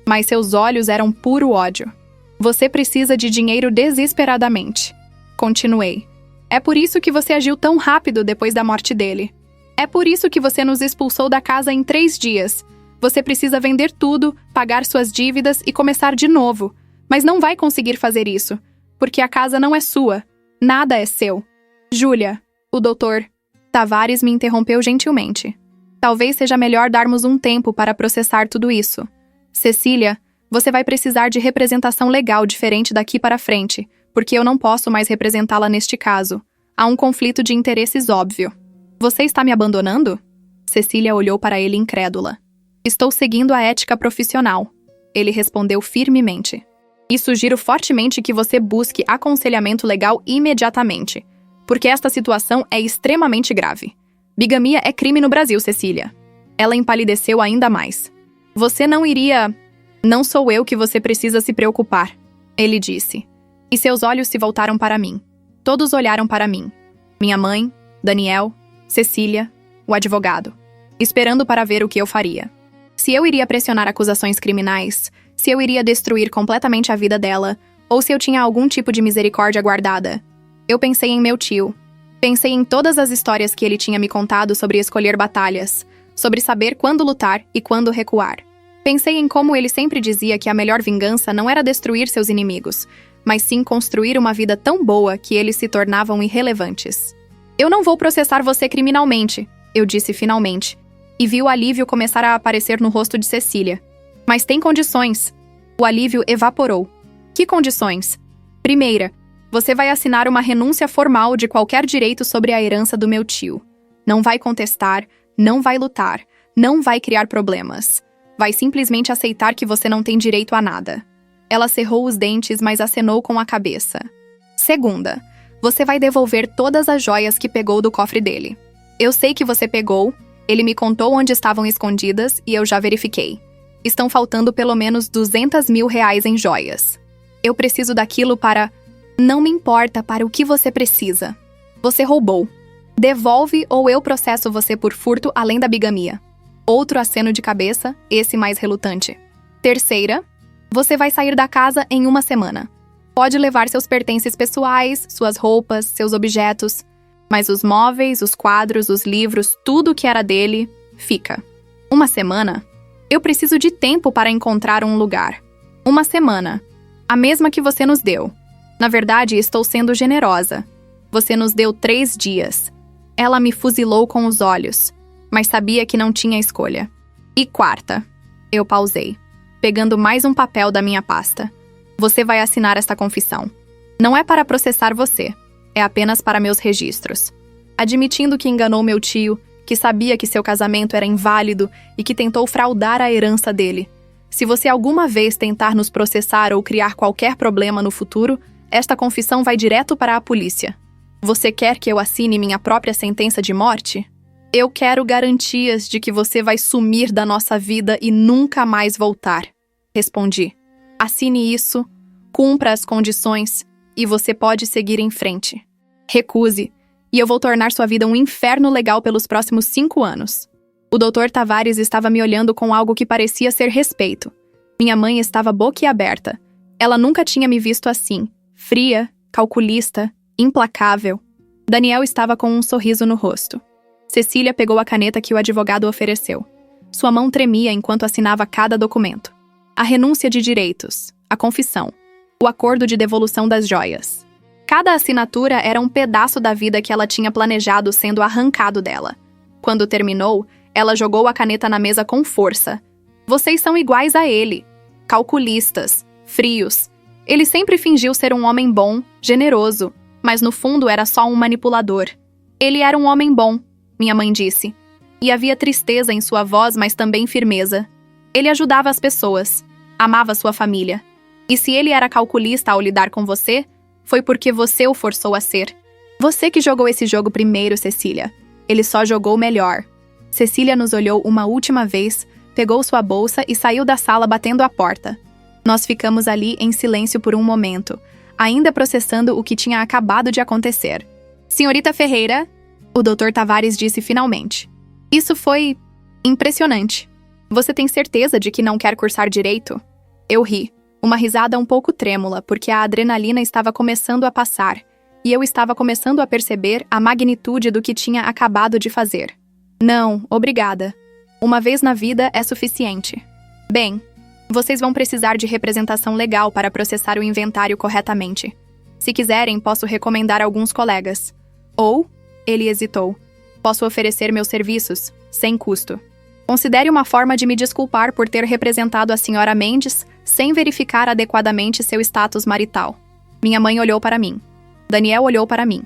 Mas seus olhos eram puro ódio. Você precisa de dinheiro desesperadamente. Continuei. É por isso que você agiu tão rápido depois da morte dele. É por isso que você nos expulsou da casa em 3 dias. Você precisa vender tudo, pagar suas dívidas e começar de novo. Mas não vai conseguir fazer isso, porque a casa não é sua. Nada é seu. Júlia, o doutor Tavares me interrompeu gentilmente. Talvez seja melhor darmos um tempo para processar tudo isso. Cecília, você vai precisar de representação legal diferente daqui para frente, porque eu não posso mais representá-la neste caso. Há um conflito de interesses óbvio. Você está me abandonando? Cecília olhou para ele incrédula. Estou seguindo a ética profissional. Ele respondeu firmemente. E sugiro fortemente que você busque aconselhamento legal imediatamente, porque esta situação é extremamente grave. Bigamia é crime no Brasil, Cecília. Ela empalideceu ainda mais. Você não iria... Não sou eu que você precisa se preocupar, ele disse. E seus olhos se voltaram para mim. Todos olharam para mim. Minha mãe, Daniel, Cecília, o advogado, esperando para ver o que eu faria. Se eu iria pressionar acusações criminais, se eu iria destruir completamente a vida dela, ou se eu tinha algum tipo de misericórdia guardada. Eu pensei em meu tio. Pensei em todas as histórias que ele tinha me contado sobre escolher batalhas, sobre saber quando lutar e quando recuar. Pensei em como ele sempre dizia que a melhor vingança não era destruir seus inimigos, mas sim construir uma vida tão boa que eles se tornavam irrelevantes. Eu não vou processar você criminalmente, eu disse finalmente, e vi o alívio começar a aparecer no rosto de Cecília. Mas tem condições. O alívio evaporou. Que condições? Primeira, você vai assinar uma renúncia formal de qualquer direito sobre a herança do meu tio. Não vai contestar, não vai lutar, não vai criar problemas. Vai simplesmente aceitar que você não tem direito a nada. Ela cerrou os dentes, mas acenou com a cabeça. Segunda, você vai devolver todas as joias que pegou do cofre dele. Eu sei que você pegou, ele me contou onde estavam escondidas e eu já verifiquei. Estão faltando pelo menos R$200 mil em joias. Eu preciso daquilo para... Não me importa para o que você precisa. Você roubou. Devolve ou eu processo você por furto além da bigamia. Outro aceno de cabeça, esse mais relutante. Terceira, você vai sair da casa em 1 semana. Pode levar seus pertences pessoais, suas roupas, seus objetos, mas os móveis, os quadros, os livros, tudo que era dele, fica. 1 semana? Eu preciso de tempo para encontrar um lugar. 1 semana. A mesma que você nos deu. Na verdade, estou sendo generosa. Você nos deu 3 dias. Ela me fuzilou com os olhos, mas sabia que não tinha escolha. E quarta. Eu pausei, pegando mais um papel da minha pasta. Você vai assinar esta confissão. Não é para processar você. É apenas para meus registros. Admitindo que enganou meu tio, que sabia que seu casamento era inválido e que tentou fraudar a herança dele. Se você alguma vez tentar nos processar ou criar qualquer problema no futuro, esta confissão vai direto para a polícia. Você quer que eu assine minha própria sentença de morte? Eu quero garantias de que você vai sumir da nossa vida e nunca mais voltar. Respondi. Assine isso, cumpra as condições e você pode seguir em frente. Recuse, e eu vou tornar sua vida um inferno legal pelos próximos 5 anos. O Dr. Tavares estava me olhando com algo que parecia ser respeito. Minha mãe estava boquiaberta. Ela nunca tinha me visto assim, fria, calculista, implacável. Daniel estava com um sorriso no rosto. Cecília pegou a caneta que o advogado ofereceu. Sua mão tremia enquanto assinava cada documento. A renúncia de direitos, a confissão, o acordo de devolução das joias. Cada assinatura era um pedaço da vida que ela tinha planejado sendo arrancado dela. Quando terminou, ela jogou a caneta na mesa com força. Vocês são iguais a ele. Calculistas, frios. Ele sempre fingiu ser um homem bom, generoso, mas no fundo era só um manipulador. Ele era um homem bom, minha mãe disse. E havia tristeza em sua voz, mas também firmeza. Ele ajudava as pessoas, amava sua família. E se ele era calculista ao lidar com você, foi porque você o forçou a ser. Você que jogou esse jogo primeiro, Cecília. Ele só jogou melhor. Cecília nos olhou uma última vez, pegou sua bolsa e saiu da sala batendo a porta. Nós ficamos ali em silêncio por um momento, ainda processando o que tinha acabado de acontecer. Senhorita Ferreira, o Dr. Tavares disse finalmente. Isso foi impressionante. Você tem certeza de que não quer cursar direito? Eu ri, uma risada um pouco trêmula, porque a adrenalina estava começando a passar, e eu estava começando a perceber a magnitude do que tinha acabado de fazer. Não, obrigada. Uma vez na vida é suficiente. Bem, vocês vão precisar de representação legal para processar o inventário corretamente. Se quiserem, posso recomendar alguns colegas. Ou, ele hesitou, posso oferecer meus serviços, sem custo. Considere uma forma de me desculpar por ter representado a senhora Mendes sem verificar adequadamente seu status marital. Minha mãe olhou para mim. Daniel olhou para mim.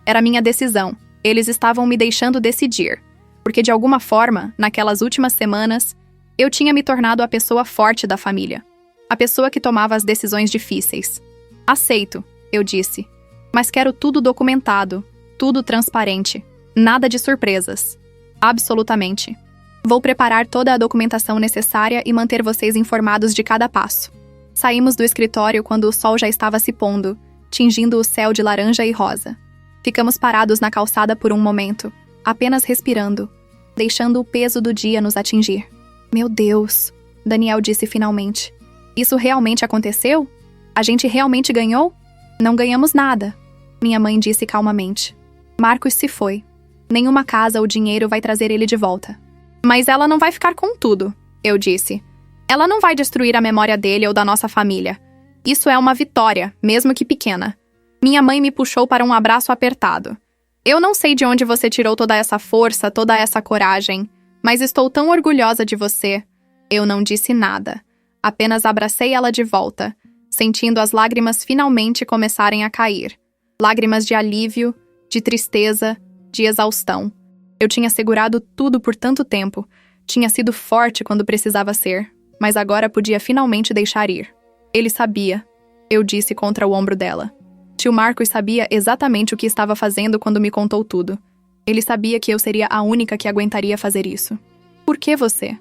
Era minha decisão. Eles estavam me deixando decidir. Porque de alguma forma, naquelas últimas semanas, eu tinha me tornado a pessoa forte da família. A pessoa que tomava as decisões difíceis. Aceito, eu disse. Mas quero tudo documentado, tudo transparente. Nada de surpresas. Absolutamente. Vou preparar toda a documentação necessária e manter vocês informados de cada passo. Saímos do escritório quando o sol já estava se pondo, tingindo o céu de laranja e rosa. Ficamos parados na calçada por um momento, apenas respirando, deixando o peso do dia nos atingir. Meu Deus, Daniel disse finalmente. Isso realmente aconteceu? A gente realmente ganhou? Não ganhamos nada, minha mãe disse calmamente. Marcos se foi. Nenhuma casa ou dinheiro vai trazer ele de volta. Mas ela não vai ficar com tudo, eu disse. Ela não vai destruir a memória dele ou da nossa família. Isso é uma vitória, mesmo que pequena. Minha mãe me puxou para um abraço apertado. Eu não sei de onde você tirou toda essa força, toda essa coragem, mas estou tão orgulhosa de você. Eu não disse nada. Apenas abracei ela de volta, sentindo as lágrimas finalmente começarem a cair. Lágrimas de alívio, de tristeza, de exaustão. Eu tinha segurado tudo por tanto tempo. Tinha sido forte quando precisava ser, mas agora podia finalmente deixar ir. Ele sabia, eu disse contra o ombro dela. Tio Marcos sabia exatamente o que estava fazendo quando me contou tudo. Ele sabia que eu seria a única que aguentaria fazer isso. Por que você?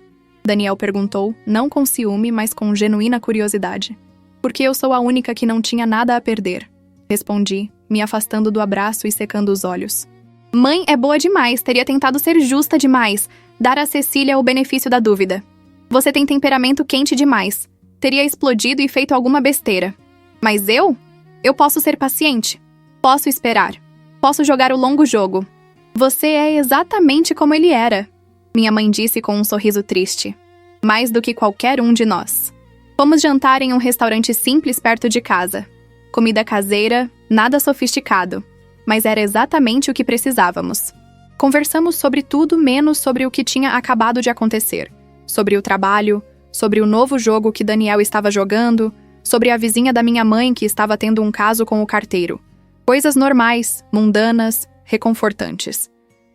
Daniel perguntou, não com ciúme, mas com genuína curiosidade. Porque eu sou a única que não tinha nada a perder. Respondi, me afastando do abraço e secando os olhos. Mãe é boa demais, teria tentado ser justa demais, dar a Cecília o benefício da dúvida. Você tem temperamento quente demais. Teria explodido e feito alguma besteira. Mas eu? Eu posso ser paciente. Posso esperar. Posso jogar o longo jogo. Você é exatamente como ele era, minha mãe disse com um sorriso triste. Mais do que qualquer um de nós. Fomos jantar em um restaurante simples perto de casa. Comida caseira, nada sofisticado. Mas era exatamente o que precisávamos. Conversamos sobre tudo menos sobre o que tinha acabado de acontecer. Sobre o trabalho, sobre o novo jogo que Daniel estava jogando, sobre a vizinha da minha mãe que estava tendo um caso com o carteiro. Coisas normais, mundanas, reconfortantes.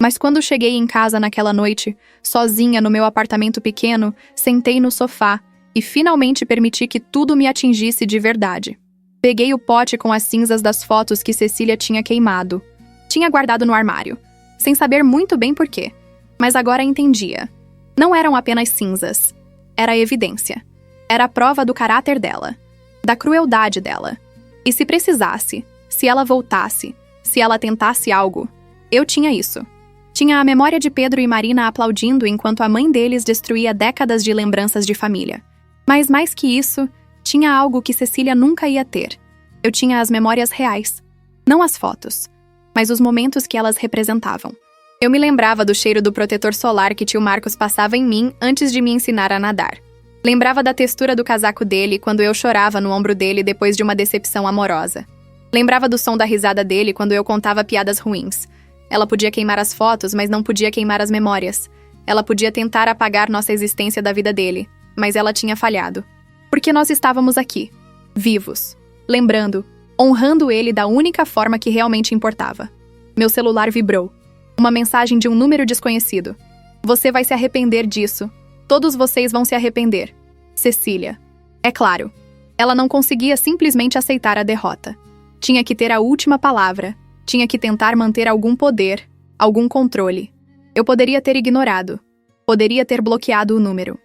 Mas quando cheguei em casa naquela noite, sozinha no meu apartamento pequeno, sentei no sofá e finalmente permiti que tudo me atingisse de verdade. Peguei o pote com as cinzas das fotos que Cecília tinha queimado. Tinha guardado no armário, sem saber muito bem por quê. Mas agora entendia. Não eram apenas cinzas. Era evidência. Era a prova do caráter dela. Da crueldade dela. E se precisasse, se ela voltasse, se ela tentasse algo, eu tinha isso. Tinha a memória de Pedro e Marina aplaudindo enquanto a mãe deles destruía décadas de lembranças de família. Mas mais que isso, tinha algo que Cecília nunca ia ter. Eu tinha as memórias reais. Não as fotos, mas os momentos que elas representavam. Eu me lembrava do cheiro do protetor solar que tio Marcos passava em mim antes de me ensinar a nadar. Lembrava da textura do casaco dele quando eu chorava no ombro dele depois de uma decepção amorosa. Lembrava do som da risada dele quando eu contava piadas ruins. Ela podia queimar as fotos, mas não podia queimar as memórias. Ela podia tentar apagar nossa existência da vida dele, mas ela tinha falhado. Porque nós estávamos aqui, vivos, lembrando, honrando ele da única forma que realmente importava. Meu celular vibrou. Uma mensagem de um número desconhecido. Você vai se arrepender disso. Todos vocês vão se arrepender. Cecília. É claro. Ela não conseguia simplesmente aceitar a derrota. Tinha que ter a última palavra. Tinha que tentar manter algum poder, algum controle. Eu poderia ter ignorado. Poderia ter bloqueado o número.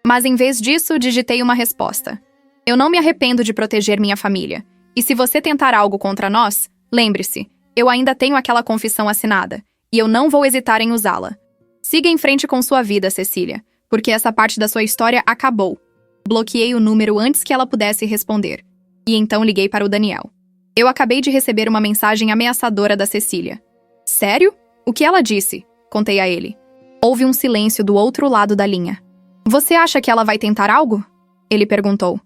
Mas em vez disso, digitei uma resposta. Eu não me arrependo de proteger minha família. E se você tentar algo contra nós, lembre-se, eu ainda tenho aquela confissão assinada. E eu não vou hesitar em usá-la. Siga em frente com sua vida, Cecília, porque essa parte da sua história acabou. Bloqueei o número antes que ela pudesse responder. E então liguei para o Daniel. Eu acabei de receber uma mensagem ameaçadora da Cecília. Sério? O que ela disse? Contei a ele. Houve um silêncio do outro lado da linha. Você acha que ela vai tentar algo? Ele perguntou.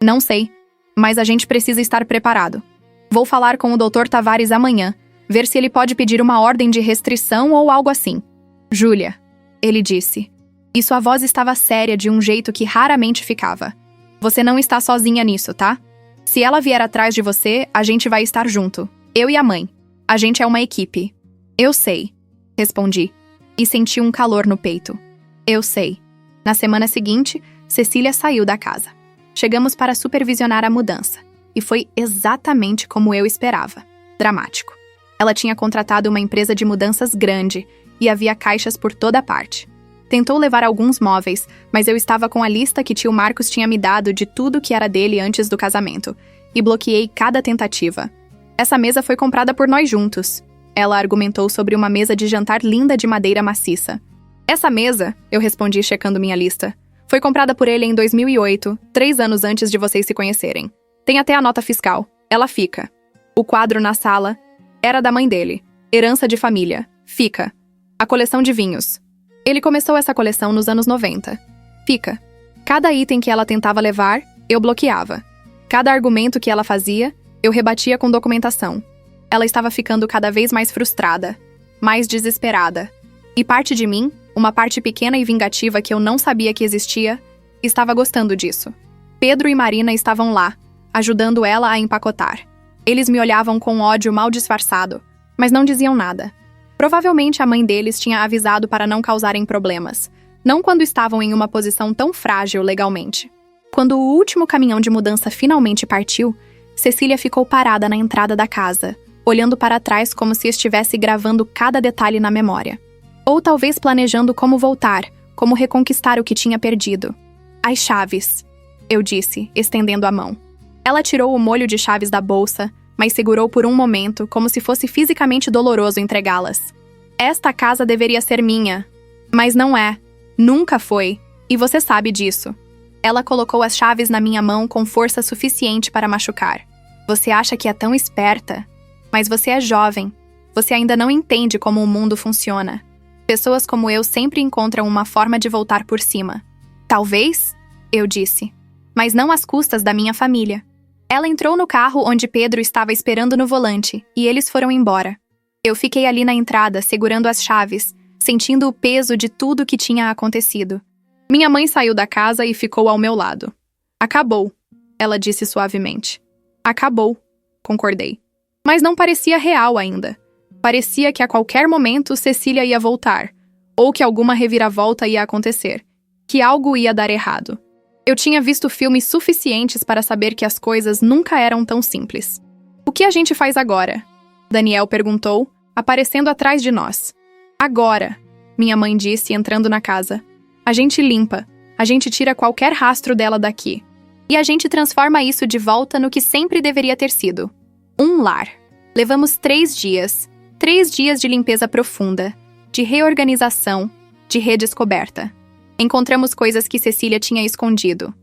Não sei, mas a gente precisa estar preparado. Vou falar com o Dr. Tavares amanhã, ver se ele pode pedir uma ordem de restrição ou algo assim. Júlia, ele disse. E sua voz estava séria de um jeito que raramente ficava. Você não está sozinha nisso, tá? Se ela vier atrás de você, a gente vai estar junto. Eu e a mãe. A gente é uma equipe. Eu sei, respondi. E senti um calor no peito. Eu sei. Na semana seguinte, Cecília saiu da casa. Chegamos para supervisionar a mudança. E foi exatamente como eu esperava. Dramático. Ela tinha contratado uma empresa de mudanças grande e havia caixas por toda parte. Tentou levar alguns móveis, mas eu estava com a lista que tio Marcos tinha me dado de tudo que era dele antes do casamento, e bloqueei cada tentativa. Essa mesa foi comprada por nós juntos. Ela argumentou sobre uma mesa de jantar linda de madeira maciça. Essa mesa, eu respondi checando minha lista, foi comprada por ele em 2008, 3 anos antes de vocês se conhecerem. Tem até a nota fiscal. Ela fica. O quadro na sala era da mãe dele. Herança de família. Fica. A coleção de vinhos. Ele começou essa coleção nos anos 90. Fica. Cada item que ela tentava levar, eu bloqueava. Cada argumento que ela fazia, eu rebatia com documentação. Ela estava ficando cada vez mais frustrada, mais desesperada. E parte de mim, uma parte pequena e vingativa que eu não sabia que existia, estava gostando disso. Pedro e Marina estavam lá, ajudando ela a empacotar. Eles me olhavam com ódio mal disfarçado, mas não diziam nada. Provavelmente a mãe deles tinha avisado para não causarem problemas, não quando estavam em uma posição tão frágil legalmente. Quando o último caminhão de mudança finalmente partiu, Cecília ficou parada na entrada da casa, olhando para trás como se estivesse gravando cada detalhe na memória. Ou talvez planejando como voltar, como reconquistar o que tinha perdido. As chaves, eu disse, estendendo a mão. Ela tirou o molho de chaves da bolsa, mas segurou por um momento, como se fosse fisicamente doloroso entregá-las. Esta casa deveria ser minha. Mas não é. Nunca foi. E você sabe disso. Ela colocou as chaves na minha mão com força suficiente para machucar. Você acha que é tão esperta? Mas você é jovem. Você ainda não entende como o mundo funciona. Pessoas como eu sempre encontram uma forma de voltar por cima. Talvez, eu disse, mas não às custas da minha família. Ela entrou no carro onde Pedro estava esperando no volante, e eles foram embora. Eu fiquei ali na entrada, segurando as chaves, sentindo o peso de tudo que tinha acontecido. Minha mãe saiu da casa e ficou ao meu lado. Acabou, ela disse suavemente. Acabou, concordei. Mas não parecia real ainda. Parecia que a qualquer momento Cecília ia voltar, ou que alguma reviravolta ia acontecer, que algo ia dar errado. Eu tinha visto filmes suficientes para saber que as coisas nunca eram tão simples. O que a gente faz agora? Daniel perguntou, aparecendo atrás de nós. Agora, minha mãe disse, entrando na casa. A gente limpa, a gente tira qualquer rastro dela daqui. E a gente transforma isso de volta no que sempre deveria ter sido. Um lar. Levamos 3 dias. 3 dias de limpeza profunda, de reorganização, de redescoberta. Encontramos coisas que Cecília tinha escondido.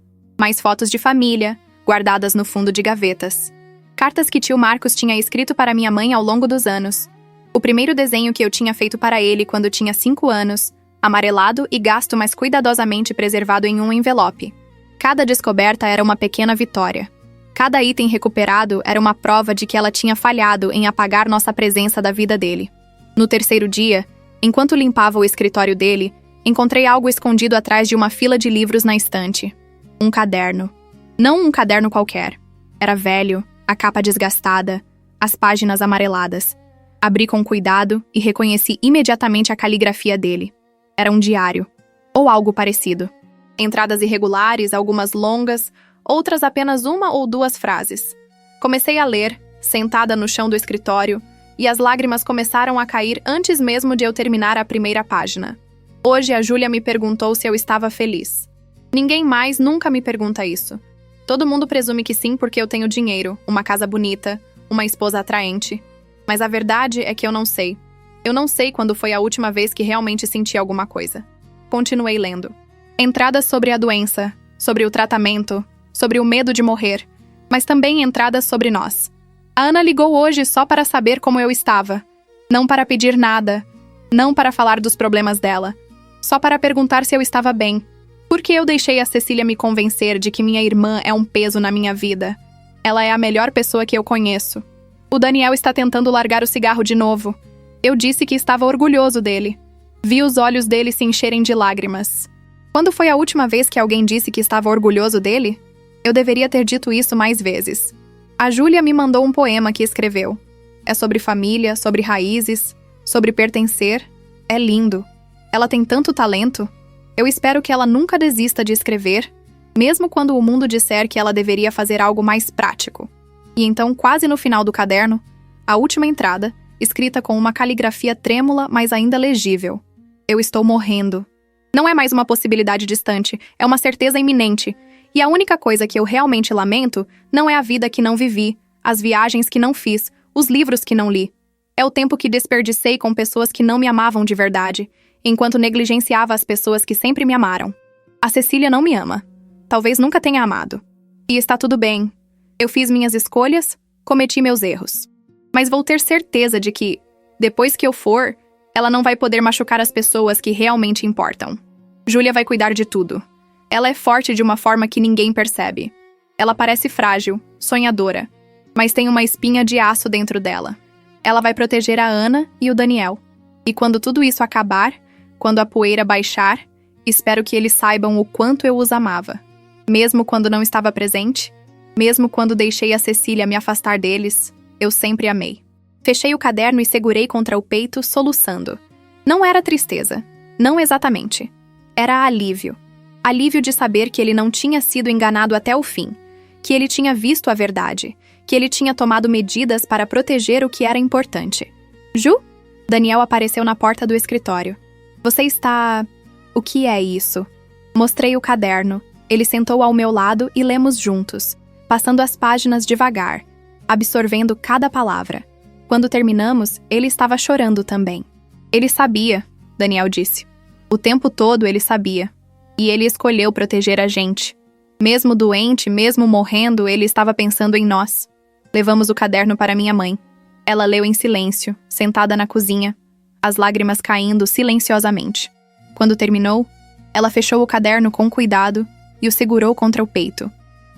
Mais fotos de família, guardadas no fundo de gavetas. Cartas que tio Marcos tinha escrito para minha mãe ao longo dos anos. O primeiro desenho que eu tinha feito para ele quando tinha 5 anos, amarelado e gasto mas cuidadosamente preservado em um envelope. Cada descoberta era uma pequena vitória. Cada item recuperado era uma prova de que ela tinha falhado em apagar nossa presença da vida dele. No 3º dia, enquanto limpava o escritório dele, encontrei algo escondido atrás de uma fila de livros na estante. Um caderno. Não um caderno qualquer. Era velho, a capa desgastada, as páginas amareladas. Abri com cuidado e reconheci imediatamente a caligrafia dele. Era um diário. Ou algo parecido. Entradas irregulares, algumas longas, outras apenas 1 ou 2 frases. Comecei a ler, sentada no chão do escritório, e as lágrimas começaram a cair antes mesmo de eu terminar a primeira página. Hoje a Júlia me perguntou se eu estava feliz. Ninguém mais nunca me pergunta isso. Todo mundo presume que sim porque eu tenho dinheiro, uma casa bonita, uma esposa atraente. Mas a verdade é que eu não sei. Eu não sei quando foi a última vez que realmente senti alguma coisa. Continuei lendo. Entradas sobre a doença, sobre o tratamento, sobre o medo de morrer, mas também entradas sobre nós. A Ana ligou hoje só para saber como eu estava. Não para pedir nada, não para falar dos problemas dela, só para perguntar se eu estava bem. Porque eu deixei a Cecília me convencer de que minha irmã é um peso na minha vida. Ela é a melhor pessoa que eu conheço. O Daniel está tentando largar o cigarro de novo. Eu disse que estava orgulhoso dele. Vi os olhos dele se encherem de lágrimas. Quando foi a última vez que alguém disse que estava orgulhoso dele? Eu deveria ter dito isso mais vezes. A Júlia me mandou um poema que escreveu. É sobre família, sobre raízes, sobre pertencer. É lindo. Ela tem tanto talento. Eu espero que ela nunca desista de escrever, mesmo quando o mundo disser que ela deveria fazer algo mais prático. E então, quase no final do caderno, a última entrada, escrita com uma caligrafia trêmula, mas ainda legível. Eu estou morrendo. Não é mais uma possibilidade distante, é uma certeza iminente. E a única coisa que eu realmente lamento não é a vida que não vivi, as viagens que não fiz, os livros que não li. É o tempo que desperdicei com pessoas que não me amavam de verdade, enquanto negligenciava as pessoas que sempre me amaram. A Cecília não me ama. Talvez nunca tenha amado. E está tudo bem. Eu fiz minhas escolhas, cometi meus erros. Mas vou ter certeza de que, depois que eu for, ela não vai poder machucar as pessoas que realmente importam. Júlia vai cuidar de tudo. Ela é forte de uma forma que ninguém percebe. Ela parece frágil, sonhadora, mas tem uma espinha de aço dentro dela. Ela vai proteger a Ana e o Daniel. E quando tudo isso acabar, quando a poeira baixar, espero que eles saibam o quanto eu os amava. Mesmo quando não estava presente, mesmo quando deixei a Cecília me afastar deles, eu sempre amei. Fechei o caderno e segurei contra o peito, soluçando. Não era tristeza. Não exatamente. Era alívio. Alívio de saber que ele não tinha sido enganado até o fim. Que ele tinha visto a verdade. Que ele tinha tomado medidas para proteger o que era importante. Ju? Daniel apareceu na porta do escritório. Você está... O que é isso? Mostrei o caderno. Ele sentou ao meu lado e lemos juntos, passando as páginas devagar, absorvendo cada palavra. Quando terminamos, ele estava chorando também. Ele sabia, Daniel disse. O tempo todo ele sabia. E ele escolheu proteger a gente. Mesmo doente, mesmo morrendo, ele estava pensando em nós. Levamos o caderno para minha mãe. Ela leu em silêncio, sentada na cozinha, as lágrimas caindo silenciosamente. Quando terminou, ela fechou o caderno com cuidado e o segurou contra o peito,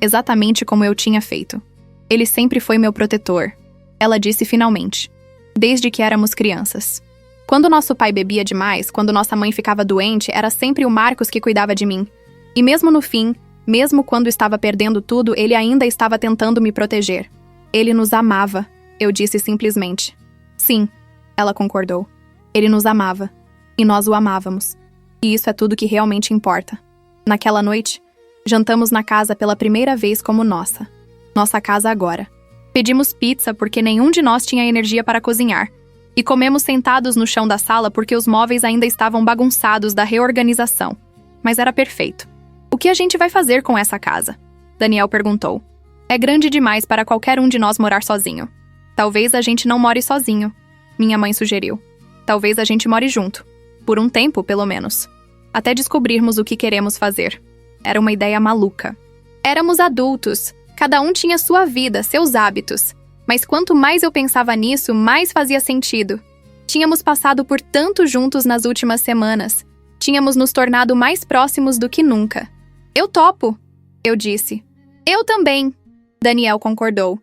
exatamente como eu tinha feito. Ele sempre foi meu protetor, ela disse finalmente, desde que éramos crianças. Quando nosso pai bebia demais, quando nossa mãe ficava doente, era sempre o Marcos que cuidava de mim. E mesmo no fim, mesmo quando estava perdendo tudo, ele ainda estava tentando me proteger. Ele nos amava, eu disse simplesmente. Sim, ela concordou. Ele nos amava. E nós o amávamos. E isso é tudo que realmente importa. Naquela noite, jantamos na casa pela primeira vez como nossa. Nossa casa agora. Pedimos pizza porque nenhum de nós tinha energia para cozinhar. E comemos sentados no chão da sala porque os móveis ainda estavam bagunçados da reorganização. Mas era perfeito. O que a gente vai fazer com essa casa? Daniel perguntou. É grande demais para qualquer um de nós morar sozinho. Talvez a gente não more sozinho, minha mãe sugeriu. Talvez a gente more junto. Por um tempo, pelo menos. Até descobrirmos o que queremos fazer. Era uma ideia maluca. Éramos adultos. Cada um tinha sua vida, seus hábitos. Mas quanto mais eu pensava nisso, mais fazia sentido. Tínhamos passado por tanto juntos nas últimas semanas. Tínhamos nos tornado mais próximos do que nunca. Eu topo, eu disse. Eu também, Daniel concordou.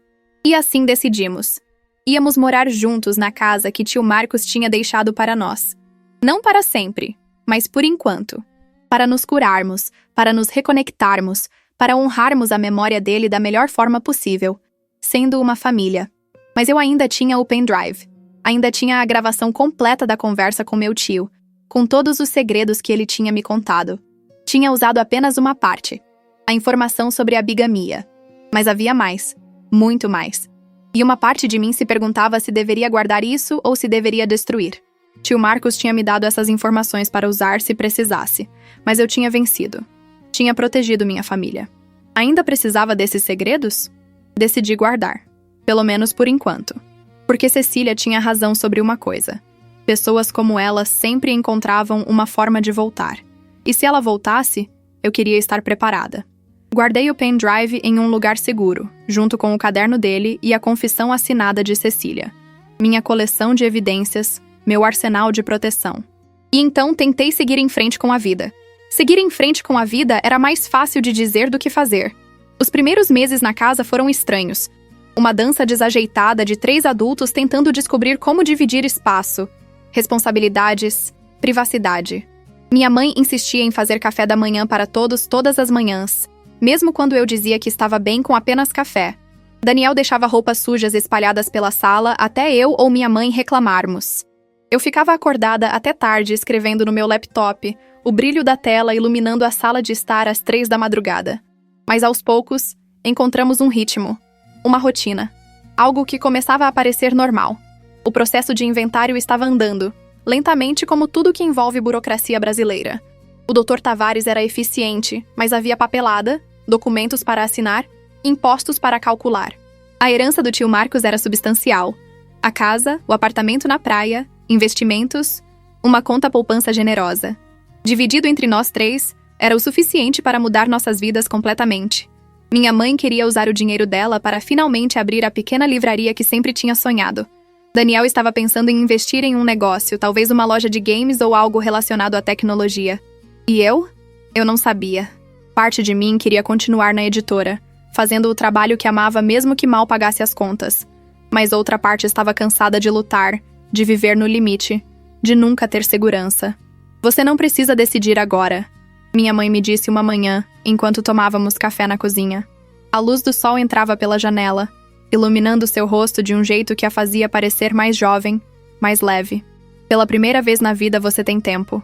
E assim decidimos. Íamos morar juntos na casa que tio Marcos tinha deixado para nós. Não para sempre, mas por enquanto. Para nos curarmos, para nos reconectarmos, para honrarmos a memória dele da melhor forma possível. Sendo uma família. Mas eu ainda tinha o pendrive. Ainda tinha a gravação completa da conversa com meu tio, com todos os segredos que ele tinha me contado. Tinha usado apenas uma parte, a informação sobre a bigamia. Mas havia mais, muito mais. E uma parte de mim se perguntava se deveria guardar isso ou se deveria destruir. Tio Marcos tinha me dado essas informações para usar se precisasse, mas eu tinha vencido. Tinha protegido minha família. Ainda precisava desses segredos? Decidi guardar, pelo menos por enquanto. Porque Cecília tinha razão sobre uma coisa. Pessoas como ela sempre encontravam uma forma de voltar. E se ela voltasse, eu queria estar preparada. Guardei o pendrive em um lugar seguro, junto com o caderno dele e a confissão assinada de Cecília. Minha coleção de evidências, meu arsenal de proteção. E então tentei seguir em frente com a vida. Seguir em frente com a vida era mais fácil de dizer do que fazer. Os primeiros meses na casa foram estranhos. Uma dança desajeitada de 3 adultos tentando descobrir como dividir espaço, responsabilidades, privacidade. Minha mãe insistia em fazer café da manhã para todos todas as manhãs, mesmo quando eu dizia que estava bem com apenas café. Daniel deixava roupas sujas espalhadas pela sala até eu ou minha mãe reclamarmos. Eu ficava acordada até tarde escrevendo no meu laptop, o brilho da tela iluminando a sala de estar às 3 da madrugada. Mas aos poucos, encontramos um ritmo, uma rotina, algo que começava a parecer normal. O processo de inventário estava andando, lentamente como tudo que envolve burocracia brasileira. O Dr. Tavares era eficiente, mas havia papelada, documentos para assinar, impostos para calcular. A herança do tio Marcos era substancial. A casa, o apartamento na praia, investimentos, uma conta poupança generosa. Dividido entre nós três, era o suficiente para mudar nossas vidas completamente. Minha mãe queria usar o dinheiro dela para finalmente abrir a pequena livraria que sempre tinha sonhado. Daniel estava pensando em investir em um negócio, talvez uma loja de games ou algo relacionado à tecnologia. E eu? Eu não sabia. Parte de mim queria continuar na editora, fazendo o trabalho que amava mesmo que mal pagasse as contas. Mas outra parte estava cansada de lutar, de viver no limite, de nunca ter segurança. Você não precisa decidir agora, minha mãe me disse uma manhã, enquanto tomávamos café na cozinha. A luz do sol entrava pela janela, iluminando seu rosto de um jeito que a fazia parecer mais jovem, mais leve. Pela primeira vez na vida você tem tempo.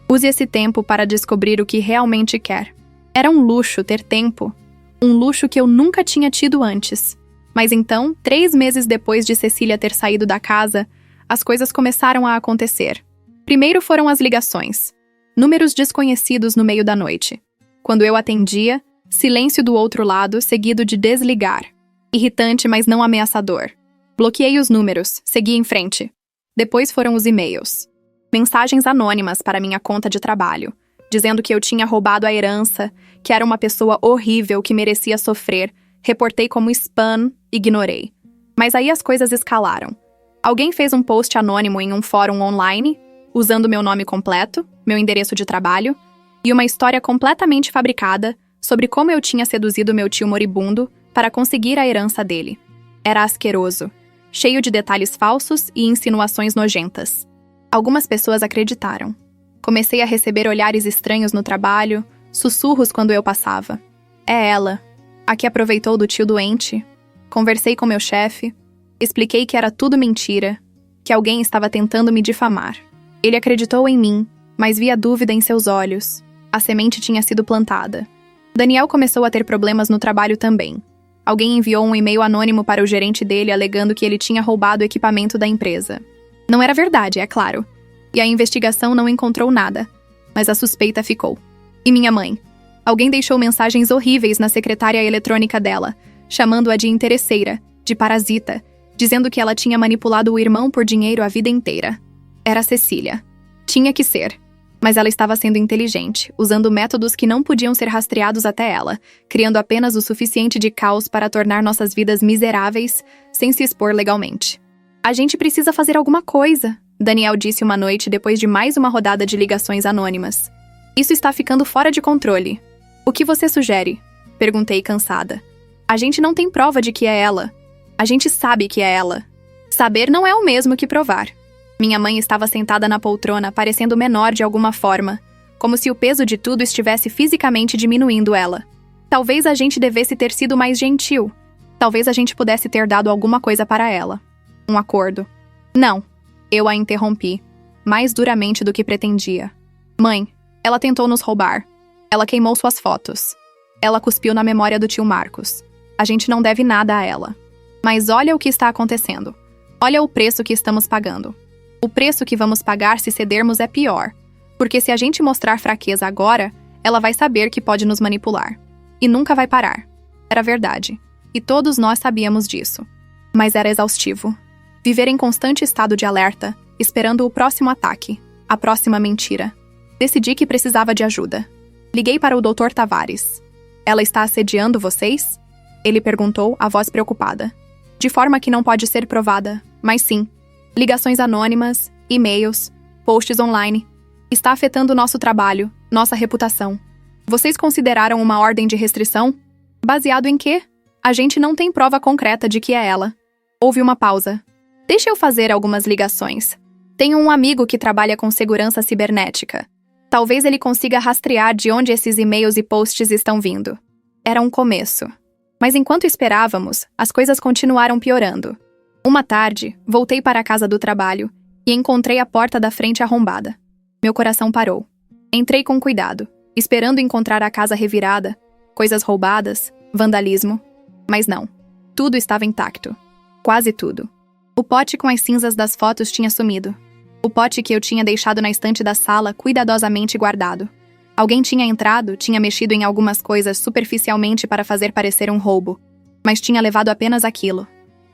Use esse tempo para descobrir o que realmente quer. Era um luxo ter tempo. Um luxo que eu nunca tinha tido antes. Mas então, 3 meses depois de Cecília ter saído da casa, as coisas começaram a acontecer. Primeiro foram as ligações. Números desconhecidos no meio da noite. Quando eu atendia, silêncio do outro lado, seguido de desligar. Irritante, mas não ameaçador. Bloqueei os números, segui em frente. Depois foram os e-mails. Mensagens anônimas para minha conta de trabalho, dizendo que eu tinha roubado a herança, que era uma pessoa horrível que merecia sofrer. Reportei como spam, ignorei. Mas aí as coisas escalaram. Alguém fez um post anônimo em um fórum online, usando meu nome completo, meu endereço de trabalho, e uma história completamente fabricada sobre como eu tinha seduzido meu tio moribundo para conseguir a herança dele. Era asqueroso, cheio de detalhes falsos e insinuações nojentas. Algumas pessoas acreditaram. Comecei a receber olhares estranhos no trabalho, sussurros quando eu passava. É ela, a que aproveitou do tio doente. Conversei com meu chefe, expliquei que era tudo mentira, que alguém estava tentando me difamar. Ele acreditou em mim, mas via dúvida em seus olhos. A semente tinha sido plantada. Daniel começou a ter problemas no trabalho também. Alguém enviou um e-mail anônimo para o gerente dele alegando que ele tinha roubado o equipamento da empresa. Não era verdade, é claro. E a investigação não encontrou nada. Mas a suspeita ficou. E minha mãe? Alguém deixou mensagens horríveis na secretária eletrônica dela, chamando-a de interesseira, de parasita, dizendo que ela tinha manipulado o irmão por dinheiro a vida inteira. Era Cecília. Tinha que ser. Mas ela estava sendo inteligente, usando métodos que não podiam ser rastreados até ela, criando apenas o suficiente de caos para tornar nossas vidas miseráveis, sem se expor legalmente. A gente precisa fazer alguma coisa, Daniel disse uma noite depois de mais uma rodada de ligações anônimas. Isso está ficando fora de controle. O que você sugere? Perguntei cansada. A gente não tem prova de que é ela. A gente sabe que é ela. Saber não é o mesmo que provar. Minha mãe estava sentada na poltrona, parecendo menor de alguma forma, como se o peso de tudo estivesse fisicamente diminuindo ela. Talvez a gente devesse ter sido mais gentil. Talvez a gente pudesse ter dado alguma coisa para ela. Um acordo. Não. Eu a interrompi, mais duramente do que pretendia. Mãe, ela tentou nos roubar. Ela queimou suas fotos. Ela cuspiu na memória do tio Marcos. A gente não deve nada a ela. Mas olha o que está acontecendo. Olha o preço que estamos pagando. O preço que vamos pagar se cedermos é pior, porque se a gente mostrar fraqueza agora, ela vai saber que pode nos manipular. E nunca vai parar. Era verdade. E todos nós sabíamos disso. Mas era exaustivo. Viver em constante estado de alerta, esperando o próximo ataque, a próxima mentira. Decidi que precisava de ajuda. Liguei para o Dr. Tavares. Ela está assediando vocês? Ele perguntou, a voz preocupada. De forma que não pode ser provada, mas sim. Ligações anônimas, e-mails, posts online. Está afetando nosso trabalho, nossa reputação. Vocês consideraram uma ordem de restrição? Baseado em quê? A gente não tem prova concreta de que é ela. Houve uma pausa. Deixa eu fazer algumas ligações. Tenho um amigo que trabalha com segurança cibernética. Talvez ele consiga rastrear de onde esses e-mails e posts estão vindo. Era um começo. Mas enquanto esperávamos, as coisas continuaram piorando. Uma tarde, voltei para a casa do trabalho e encontrei a porta da frente arrombada. Meu coração parou. Entrei com cuidado, esperando encontrar a casa revirada, coisas roubadas, vandalismo. Mas não. Tudo estava intacto. Quase tudo. O pote com as cinzas das fotos tinha sumido. O pote que eu tinha deixado na estante da sala cuidadosamente guardado. Alguém tinha entrado, tinha mexido em algumas coisas superficialmente para fazer parecer um roubo, mas tinha levado apenas aquilo.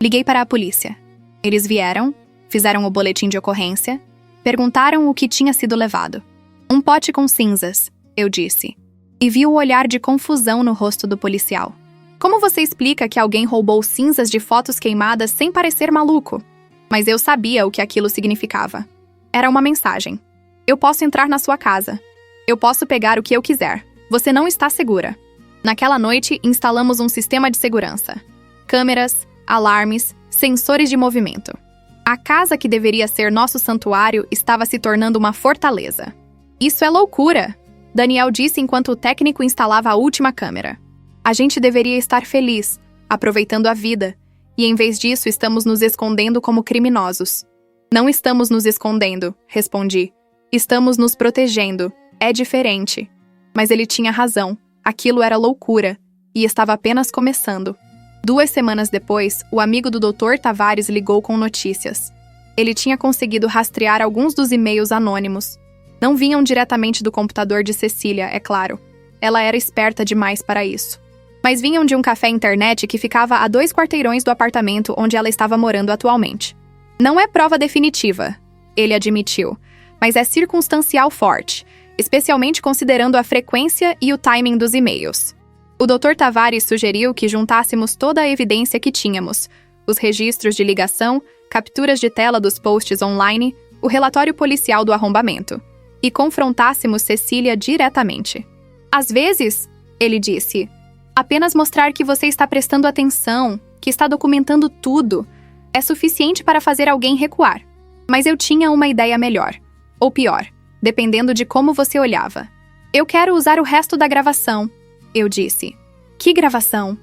Liguei para a polícia. Eles vieram, fizeram o boletim de ocorrência, perguntaram o que tinha sido levado. Um pote com cinzas, eu disse, e vi o olhar de confusão no rosto do policial. Como você explica que alguém roubou cinzas de fotos queimadas sem parecer maluco? Mas eu sabia o que aquilo significava. Era uma mensagem. Eu posso entrar na sua casa. Eu posso pegar o que eu quiser. Você não está segura. Naquela noite, instalamos um sistema de segurança. Câmeras, alarmes, sensores de movimento. A casa que deveria ser nosso santuário estava se tornando uma fortaleza. Isso é loucura, Daniel disse enquanto o técnico instalava a última câmera. A gente deveria estar feliz, aproveitando a vida, e em vez disso estamos nos escondendo como criminosos. Não estamos nos escondendo, respondi. Estamos nos protegendo. É diferente. Mas ele tinha razão. Aquilo era loucura, e estava apenas começando. 2 semanas depois, o amigo do Dr. Tavares ligou com notícias. Ele tinha conseguido rastrear alguns dos e-mails anônimos. Não vinham diretamente do computador de Cecília, é claro. Ela era esperta demais para isso. Mas vinham de um café internet que ficava a 2 quarteirões do apartamento onde ela estava morando atualmente. Não é prova definitiva, ele admitiu, mas é circunstancial forte, especialmente considerando a frequência e o timing dos e-mails. O Dr. Tavares sugeriu que juntássemos toda a evidência que tínhamos, os registros de ligação, capturas de tela dos posts online, o relatório policial do arrombamento, e confrontássemos Cecília diretamente. Às vezes, ele disse, apenas mostrar que você está prestando atenção, que está documentando tudo, é suficiente para fazer alguém recuar. Mas eu tinha uma ideia melhor, ou pior, dependendo de como você olhava. Eu quero usar o resto da gravação, eu disse. Que gravação?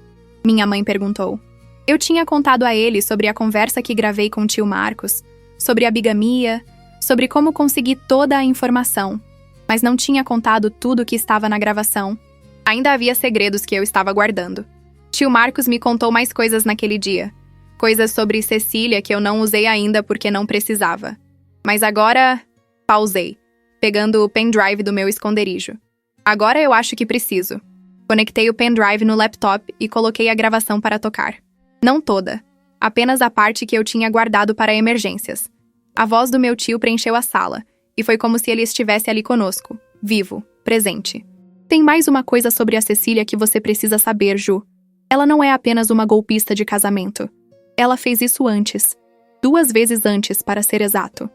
Minha mãe perguntou. Eu tinha contado a ele sobre a conversa que gravei com o tio Marcos, sobre a bigamia, sobre como consegui toda a informação, mas não tinha contado tudo o que estava na gravação. Ainda havia segredos que eu estava guardando. Tio Marcos me contou mais coisas naquele dia. Coisas sobre Cecília que eu não usei ainda porque não precisava. Mas agora, pausei, pegando o pendrive do meu esconderijo. Agora eu acho que preciso. Conectei o pendrive no laptop e coloquei a gravação para tocar. Não toda, apenas a parte que eu tinha guardado para emergências. A voz do meu tio preencheu a sala, e foi como se ele estivesse ali conosco, vivo, presente. Tem mais uma coisa sobre a Cecília que você precisa saber, Ju. Ela não é apenas uma golpista de casamento. Ela fez isso antes. 2 vezes antes, para ser exato.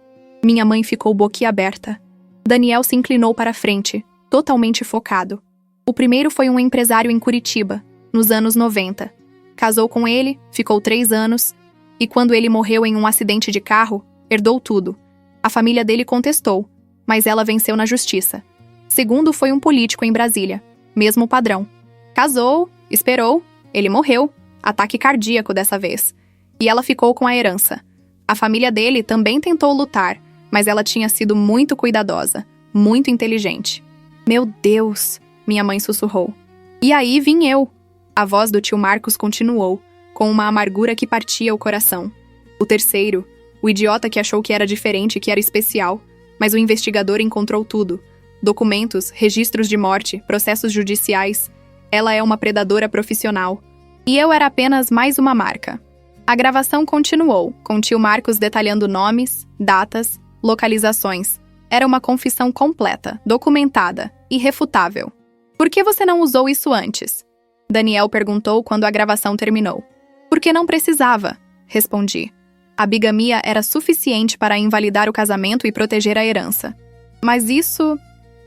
Minha mãe ficou boquiaberta. Daniel se inclinou para a frente, totalmente focado. O primeiro foi um empresário em Curitiba, nos anos 90. Casou com ele, ficou 3 anos, e quando ele morreu em um acidente de carro, herdou tudo. A família dele contestou, mas ela venceu na justiça. Segundo foi um político em Brasília, mesmo padrão. Casou, esperou, ele morreu, ataque cardíaco dessa vez. E ela ficou com a herança. A família dele também tentou lutar, mas ela tinha sido muito cuidadosa, muito inteligente. Meu Deus, minha mãe sussurrou. E aí vim eu. A voz do tio Marcos continuou, com uma amargura que partia o coração. O terceiro, o idiota que achou que era diferente, que era especial, mas o investigador encontrou tudo. Documentos, registros de morte, processos judiciais. Ela é uma predadora profissional. E eu era apenas mais uma marca. A gravação continuou, com tio Marcos detalhando nomes, datas, localizações. Era uma confissão completa, documentada, irrefutável. Por que você não usou isso antes? Daniel perguntou quando a gravação terminou. Porque não precisava, respondi. A bigamia era suficiente para invalidar o casamento e proteger a herança. Mas isso...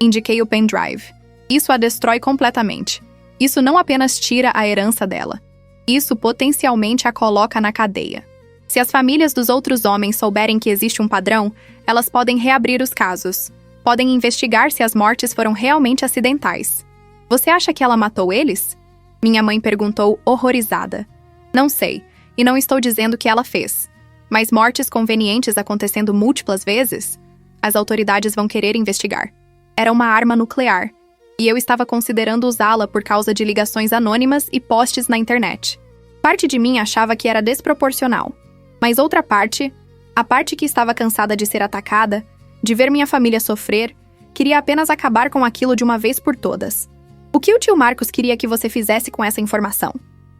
Indiquei o pendrive. Isso a destrói completamente. Isso não apenas tira a herança dela. Isso potencialmente a coloca na cadeia. Se as famílias dos outros homens souberem que existe um padrão, elas podem reabrir os casos. Podem investigar se as mortes foram realmente acidentais. Você acha que ela matou eles? Minha mãe perguntou, horrorizada. Não sei, e não estou dizendo que ela fez. Mas mortes convenientes acontecendo múltiplas vezes? As autoridades vão querer investigar. Era uma arma nuclear, e eu estava considerando usá-la por causa de ligações anônimas e posts na internet. Parte de mim achava que era desproporcional, mas outra parte, a parte que estava cansada de ser atacada, de ver minha família sofrer, queria apenas acabar com aquilo de uma vez por todas. O que o tio Marcos queria que você fizesse com essa informação?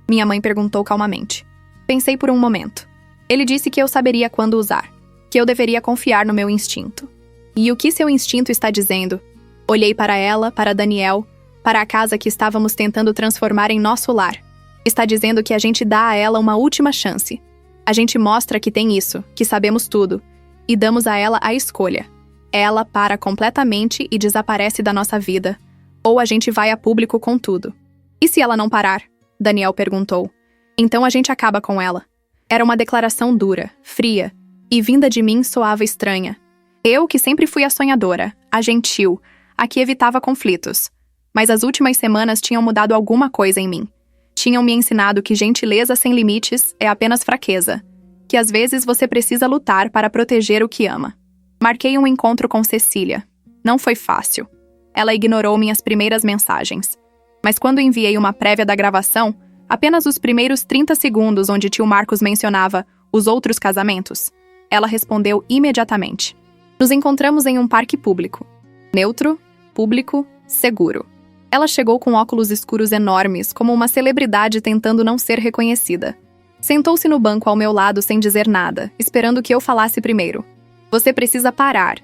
Minha mãe perguntou calmamente. Pensei por um momento. Ele disse que eu saberia quando usar, que eu deveria confiar no meu instinto. E o que seu instinto está dizendo? Olhei para ela, para Daniel, para a casa que estávamos tentando transformar em nosso lar. Está dizendo que a gente dá a ela uma última chance. A gente mostra que tem isso, que sabemos tudo, e damos a ela a escolha. Ela para completamente e desaparece da nossa vida, ou a gente vai a público com tudo. E se ela não parar? Daniel perguntou. Então a gente acaba com ela. Era uma declaração dura, fria, e vinda de mim soava estranha. Eu, que sempre fui a sonhadora, a gentil, a que evitava conflitos. Mas as últimas semanas tinham mudado alguma coisa em mim. Tinham me ensinado que gentileza sem limites é apenas fraqueza, que às vezes você precisa lutar para proteger o que ama. Marquei um encontro com Cecília. Não foi fácil. Ela ignorou minhas primeiras mensagens. Mas quando enviei uma prévia da gravação, apenas os primeiros 30 segundos onde tio Marcos mencionava os outros casamentos, ela respondeu imediatamente. Nos encontramos em um parque público. Neutro, público, seguro. Ela chegou com óculos escuros enormes, como uma celebridade tentando não ser reconhecida. Sentou-se no banco ao meu lado sem dizer nada, esperando que eu falasse primeiro. Você precisa parar,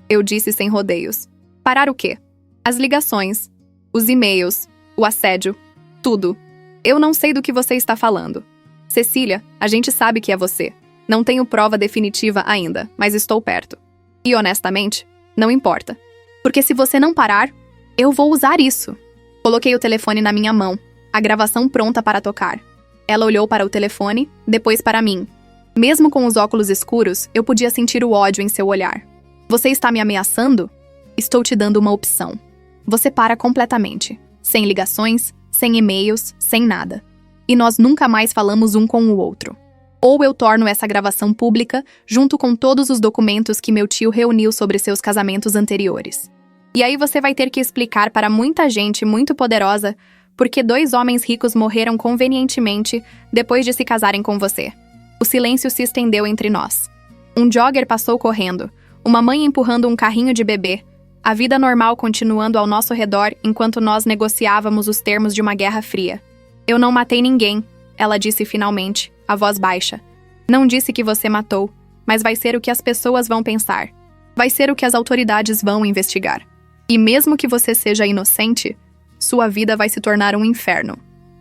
eu disse sem rodeios. Parar o quê? As ligações, os e-mails, o assédio, tudo. Eu não sei do que você está falando. Cecília, a gente sabe que é você. Não tenho prova definitiva ainda, mas estou perto. E honestamente, não importa. Porque se você não parar, eu vou usar isso. Coloquei o telefone na minha mão, a gravação pronta para tocar. Ela olhou para o telefone, depois para mim. Mesmo com os óculos escuros, eu podia sentir o ódio em seu olhar. Você está me ameaçando? Estou te dando uma opção. Você para completamente. Sem ligações, sem e-mails, sem nada. E nós nunca mais falamos um com o outro. Ou eu torno essa gravação pública, junto com todos os documentos que meu tio reuniu sobre seus casamentos anteriores. E aí você vai ter que explicar para muita gente muito poderosa porque 2 homens ricos morreram convenientemente depois de se casarem com você. O silêncio se estendeu entre nós. Um jogger passou correndo, uma mãe empurrando um carrinho de bebê, a vida normal continuando ao nosso redor enquanto nós negociávamos os termos de uma guerra fria. Eu não matei ninguém, ela disse finalmente, a voz baixa. Não disse que você matou, mas vai ser o que as pessoas vão pensar. Vai ser o que as autoridades vão investigar. E mesmo que você seja inocente, sua vida vai se tornar um inferno.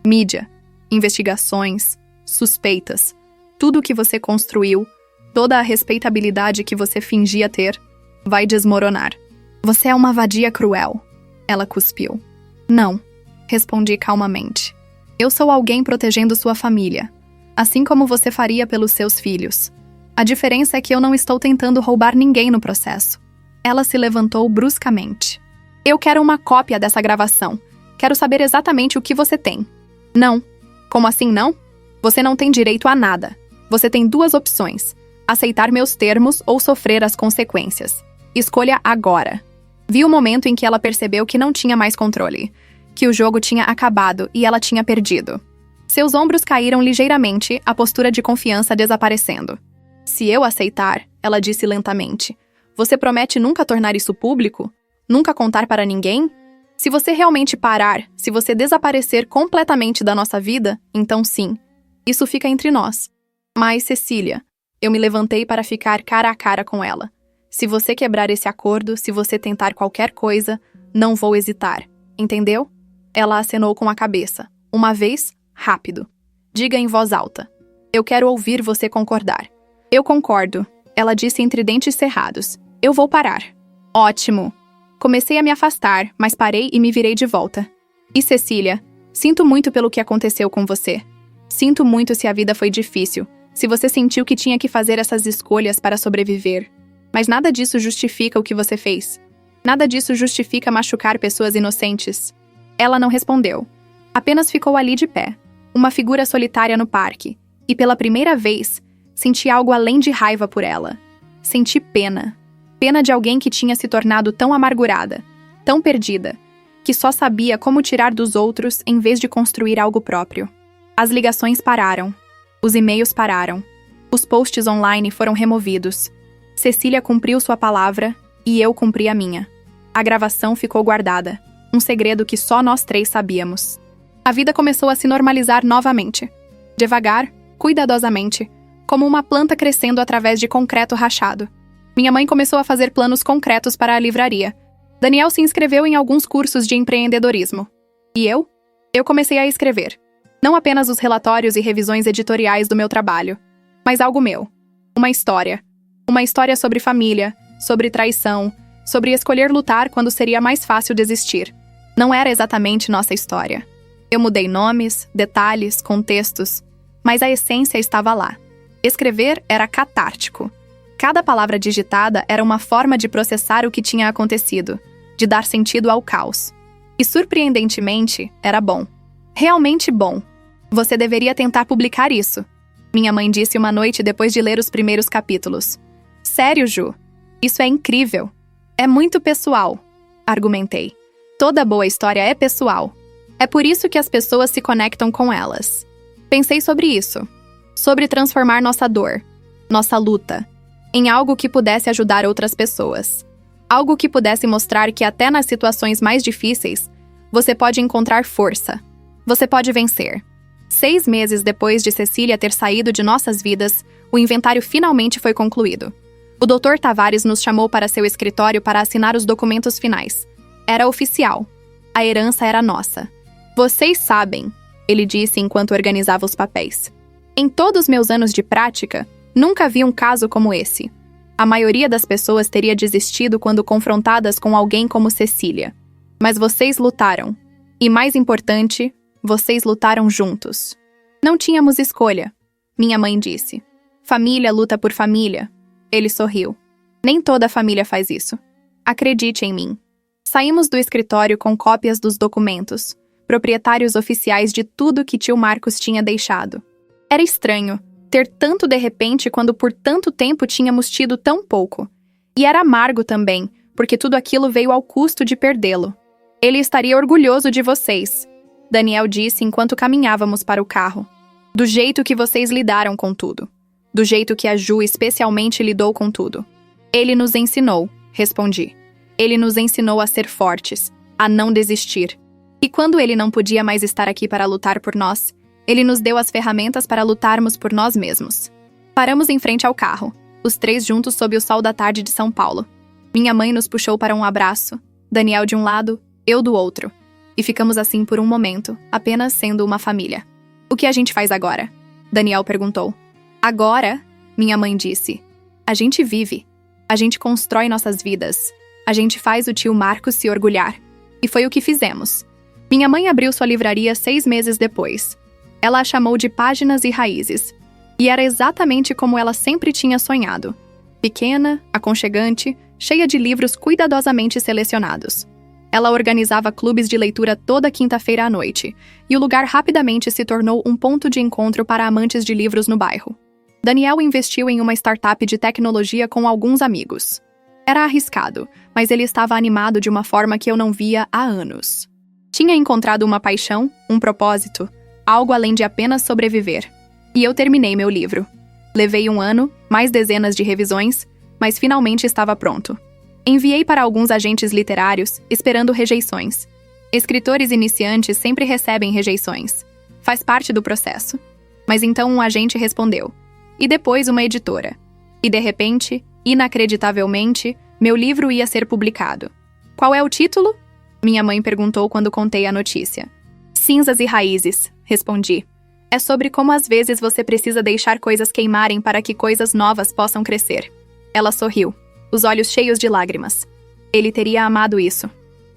Mídia, investigações, suspeitas, tudo o que você construiu, toda a respeitabilidade que você fingia ter, vai desmoronar. Você é uma vadia cruel, ela cuspiu. Não, respondi calmamente. Eu sou alguém protegendo sua família, assim como você faria pelos seus filhos. A diferença é que eu não estou tentando roubar ninguém no processo. Ela se levantou bruscamente. Eu quero uma cópia dessa gravação. Quero saber exatamente o que você tem. Não. Como assim não? Você não tem direito a nada. Você tem 2 opções. Aceitar meus termos ou sofrer as consequências. Escolha agora. Vi o momento em que ela percebeu que não tinha mais controle. Que o jogo tinha acabado e ela tinha perdido. Seus ombros caíram ligeiramente, a postura de confiança desaparecendo. Se eu aceitar, ela disse lentamente, você promete nunca tornar isso público? Nunca contar para ninguém? Se você realmente parar, se você desaparecer completamente da nossa vida, então sim, isso fica entre nós. Mas, Cecília, eu me levantei para ficar cara a cara com ela. Se você quebrar esse acordo, se você tentar qualquer coisa, não vou hesitar. Entendeu? Ela acenou com a cabeça. Uma vez, rápido. Diga em voz alta. Eu quero ouvir você concordar. Eu concordo, ela disse entre dentes cerrados. Eu vou parar. Ótimo. Comecei a me afastar, mas parei e me virei de volta. E Cecília, sinto muito pelo que aconteceu com você. Sinto muito se a vida foi difícil, se você sentiu que tinha que fazer essas escolhas para sobreviver. Mas nada disso justifica o que você fez. Nada disso justifica machucar pessoas inocentes. Ela não respondeu. Apenas ficou ali de pé, uma figura solitária no parque. E pela primeira vez, senti algo além de raiva por ela. Senti pena. Pena de alguém que tinha se tornado tão amargurada, tão perdida, que só sabia como tirar dos outros em vez de construir algo próprio. As ligações pararam. Os e-mails pararam. Os posts online foram removidos. Cecília cumpriu sua palavra e eu cumpri a minha. A gravação ficou guardada. Um segredo que só nós 3 sabíamos. A vida começou a se normalizar novamente. Devagar, cuidadosamente, como uma planta crescendo através de concreto rachado. Minha mãe começou a fazer planos concretos para a livraria. Daniel se inscreveu em alguns cursos de empreendedorismo. E eu? Eu comecei a escrever. Não apenas os relatórios e revisões editoriais do meu trabalho, mas algo meu. Uma história. Uma história sobre família, sobre traição, sobre escolher lutar quando seria mais fácil desistir. Não era exatamente nossa história. Eu mudei nomes, detalhes, contextos, mas a essência estava lá. Escrever era catártico. Cada palavra digitada era uma forma de processar o que tinha acontecido, de dar sentido ao caos. E, surpreendentemente, era bom. Realmente bom. Você deveria tentar publicar isso, minha mãe disse uma noite depois de ler os primeiros capítulos. Sério, Ju? Isso é incrível. É muito pessoal, argumentei. Toda boa história é pessoal. É por isso que as pessoas se conectam com elas. Pensei sobre isso. Sobre transformar nossa dor, nossa luta, em algo que pudesse ajudar outras pessoas. Algo que pudesse mostrar que até nas situações mais difíceis, você pode encontrar força. Você pode vencer. 6 meses depois de Cecília ter saído de nossas vidas, o inventário finalmente foi concluído. O Dr. Tavares nos chamou para seu escritório para assinar os documentos finais. Era oficial. A herança era nossa. Vocês sabem, ele disse enquanto organizava os papéis. Em todos meus anos de prática, nunca vi um caso como esse. A maioria das pessoas teria desistido quando confrontadas com alguém como Cecília. Mas vocês lutaram. E mais importante, vocês lutaram juntos. Não tínhamos escolha, minha mãe disse. Família luta por família. Ele sorriu. Nem toda família faz isso. Acredite em mim. Saímos do escritório com cópias dos documentos, proprietários oficiais de tudo que tio Marcos tinha deixado. Era estranho ter tanto de repente quando por tanto tempo tínhamos tido tão pouco. E era amargo também, porque tudo aquilo veio ao custo de perdê-lo. Ele estaria orgulhoso de vocês, Daniel disse enquanto caminhávamos para o carro. Do jeito que vocês lidaram com tudo. Do jeito que a Ju especialmente lidou com tudo. Ele nos ensinou, respondi. Ele nos ensinou a ser fortes, a não desistir. E quando ele não podia mais estar aqui para lutar por nós, ele nos deu as ferramentas para lutarmos por nós mesmos. Paramos em frente ao carro, os 3 juntos sob o sol da tarde de São Paulo. Minha mãe nos puxou para um abraço, Daniel de um lado, eu do outro. E ficamos assim por um momento, apenas sendo uma família. O que a gente faz agora? Daniel perguntou. Agora, minha mãe disse. A gente vive. A gente constrói nossas vidas. A gente faz o tio Marcos se orgulhar. E foi o que fizemos. Minha mãe abriu sua livraria 6 meses depois. Ela a chamou de Páginas e Raízes. E era exatamente como ela sempre tinha sonhado. Pequena, aconchegante, cheia de livros cuidadosamente selecionados. Ela organizava clubes de leitura toda quinta-feira à noite, e o lugar rapidamente se tornou um ponto de encontro para amantes de livros no bairro. Daniel investiu em uma startup de tecnologia com alguns amigos. Era arriscado, mas ele estava animado de uma forma que eu não via há anos. Tinha encontrado uma paixão, um propósito, algo além de apenas sobreviver. E eu terminei meu livro. Levei 1 ano, mais dezenas de revisões, mas finalmente estava pronto. Enviei para alguns agentes literários, esperando rejeições. Escritores iniciantes sempre recebem rejeições. Faz parte do processo. Mas então um agente respondeu. E depois uma editora. E de repente, inacreditavelmente, meu livro ia ser publicado. Qual é o título? Minha mãe perguntou quando contei a notícia. Cinzas e Raízes, respondi. É sobre como às vezes você precisa deixar coisas queimarem para que coisas novas possam crescer. Ela sorriu, os olhos cheios de lágrimas. Ele teria amado isso.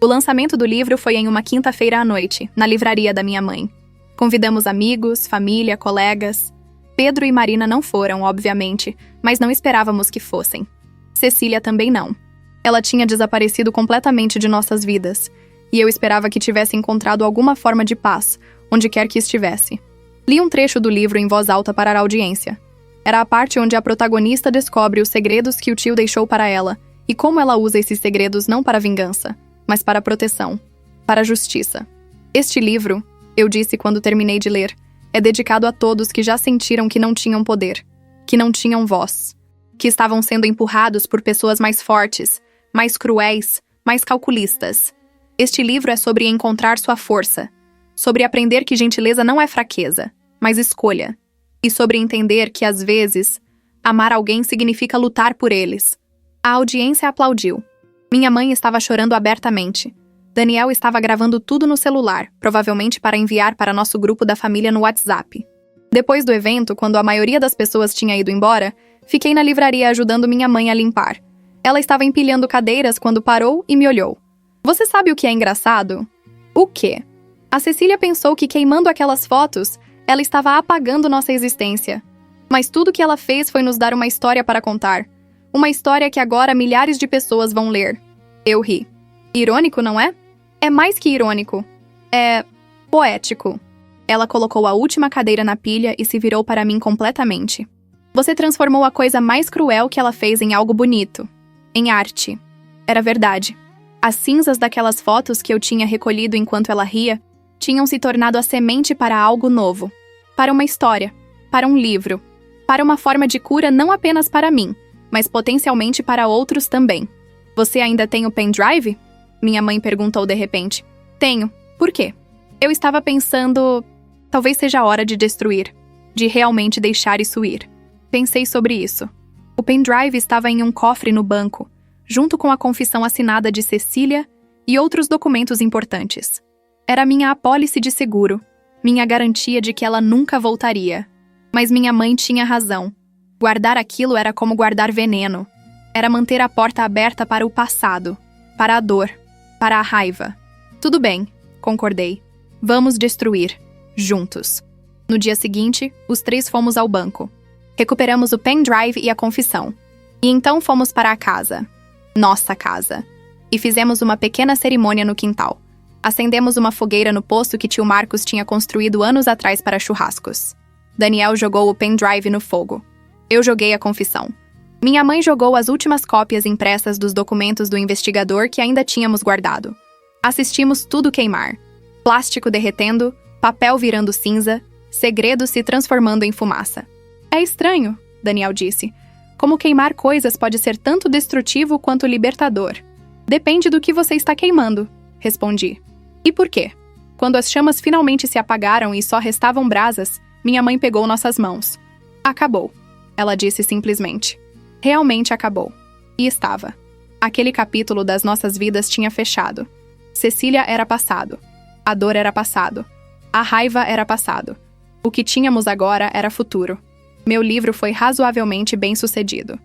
O lançamento do livro foi em uma quinta-feira à noite, na livraria da minha mãe. Convidamos amigos, família, colegas. Pedro e Marina não foram, obviamente, mas não esperávamos que fossem. Cecília também não. Ela tinha desaparecido completamente de nossas vidas, e eu esperava que tivesse encontrado alguma forma de paz, onde quer que estivesse. Li um trecho do livro em voz alta para a audiência. Era a parte onde a protagonista descobre os segredos que o tio deixou para ela, e como ela usa esses segredos não para vingança, mas para proteção, para justiça. Este livro, eu disse quando terminei de ler, é dedicado a todos que já sentiram que não tinham poder, que não tinham voz, que estavam sendo empurrados por pessoas mais fortes, mais cruéis, mais calculistas. Este livro é sobre encontrar sua força, sobre aprender que gentileza não é fraqueza, mas escolha. e sobre entender que, às vezes, amar alguém significa lutar por eles. A audiência aplaudiu. Minha mãe estava chorando abertamente. Daniel estava gravando tudo no celular, provavelmente para enviar para nosso grupo da família no WhatsApp. Depois do evento, quando a maioria das pessoas tinha ido embora, fiquei na livraria ajudando minha mãe a limpar. Ela estava empilhando cadeiras quando parou e me olhou. Você sabe o que é engraçado? O quê? A Cecília pensou que queimando aquelas fotos, ela estava apagando nossa existência. Mas tudo que ela fez foi nos dar uma história para contar. Uma história que agora milhares de pessoas vão ler. Eu ri. Irônico, não é? É mais que irônico. É poético. Ela colocou a última cadeira na pilha e se virou para mim completamente. Você transformou a coisa mais cruel que ela fez em algo bonito. Em arte. Era verdade. As cinzas daquelas fotos que eu tinha recolhido enquanto ela ria tinham se tornado a semente para algo novo. Para uma história. Para um livro. Para uma forma de cura não apenas para mim, mas potencialmente para outros também. Você ainda tem o pendrive? Minha mãe perguntou de repente. Tenho. Por quê? Eu estava pensando... Talvez seja a hora de destruir. De realmente deixar isso ir. Pensei sobre isso. O pendrive estava em um cofre no banco, junto com a confissão assinada de Cecília e outros documentos importantes. Era minha apólice de seguro, minha garantia de que ela nunca voltaria. Mas minha mãe tinha razão. Guardar aquilo era como guardar veneno. Era manter a porta aberta para o passado, para a dor, para a raiva. Tudo bem, concordei. Vamos destruir, juntos. No dia seguinte, os três fomos ao banco. Recuperamos o pendrive e a confissão. E então fomos para a casa. Nossa casa. E fizemos uma pequena cerimônia no quintal. Acendemos uma fogueira no poço que tio Marcos tinha construído anos atrás para churrascos. Daniel jogou o pendrive no fogo. Eu joguei a confissão. Minha mãe jogou as últimas cópias impressas dos documentos do investigador que ainda tínhamos guardado. Assistimos tudo queimar. Plástico derretendo, papel virando cinza, segredos se transformando em fumaça. É estranho, Daniel disse. Como queimar coisas pode ser tanto destrutivo quanto libertador. Depende do que você está queimando, respondi. E por quê? Quando as chamas finalmente se apagaram e só restavam brasas, minha mãe pegou nossas mãos. Acabou, ela disse simplesmente. Realmente acabou. E estava. Aquele capítulo das nossas vidas tinha fechado. Cecília era passado. A dor era passado. A raiva era passado. O que tínhamos agora era futuro. Meu livro foi razoavelmente bem-sucedido.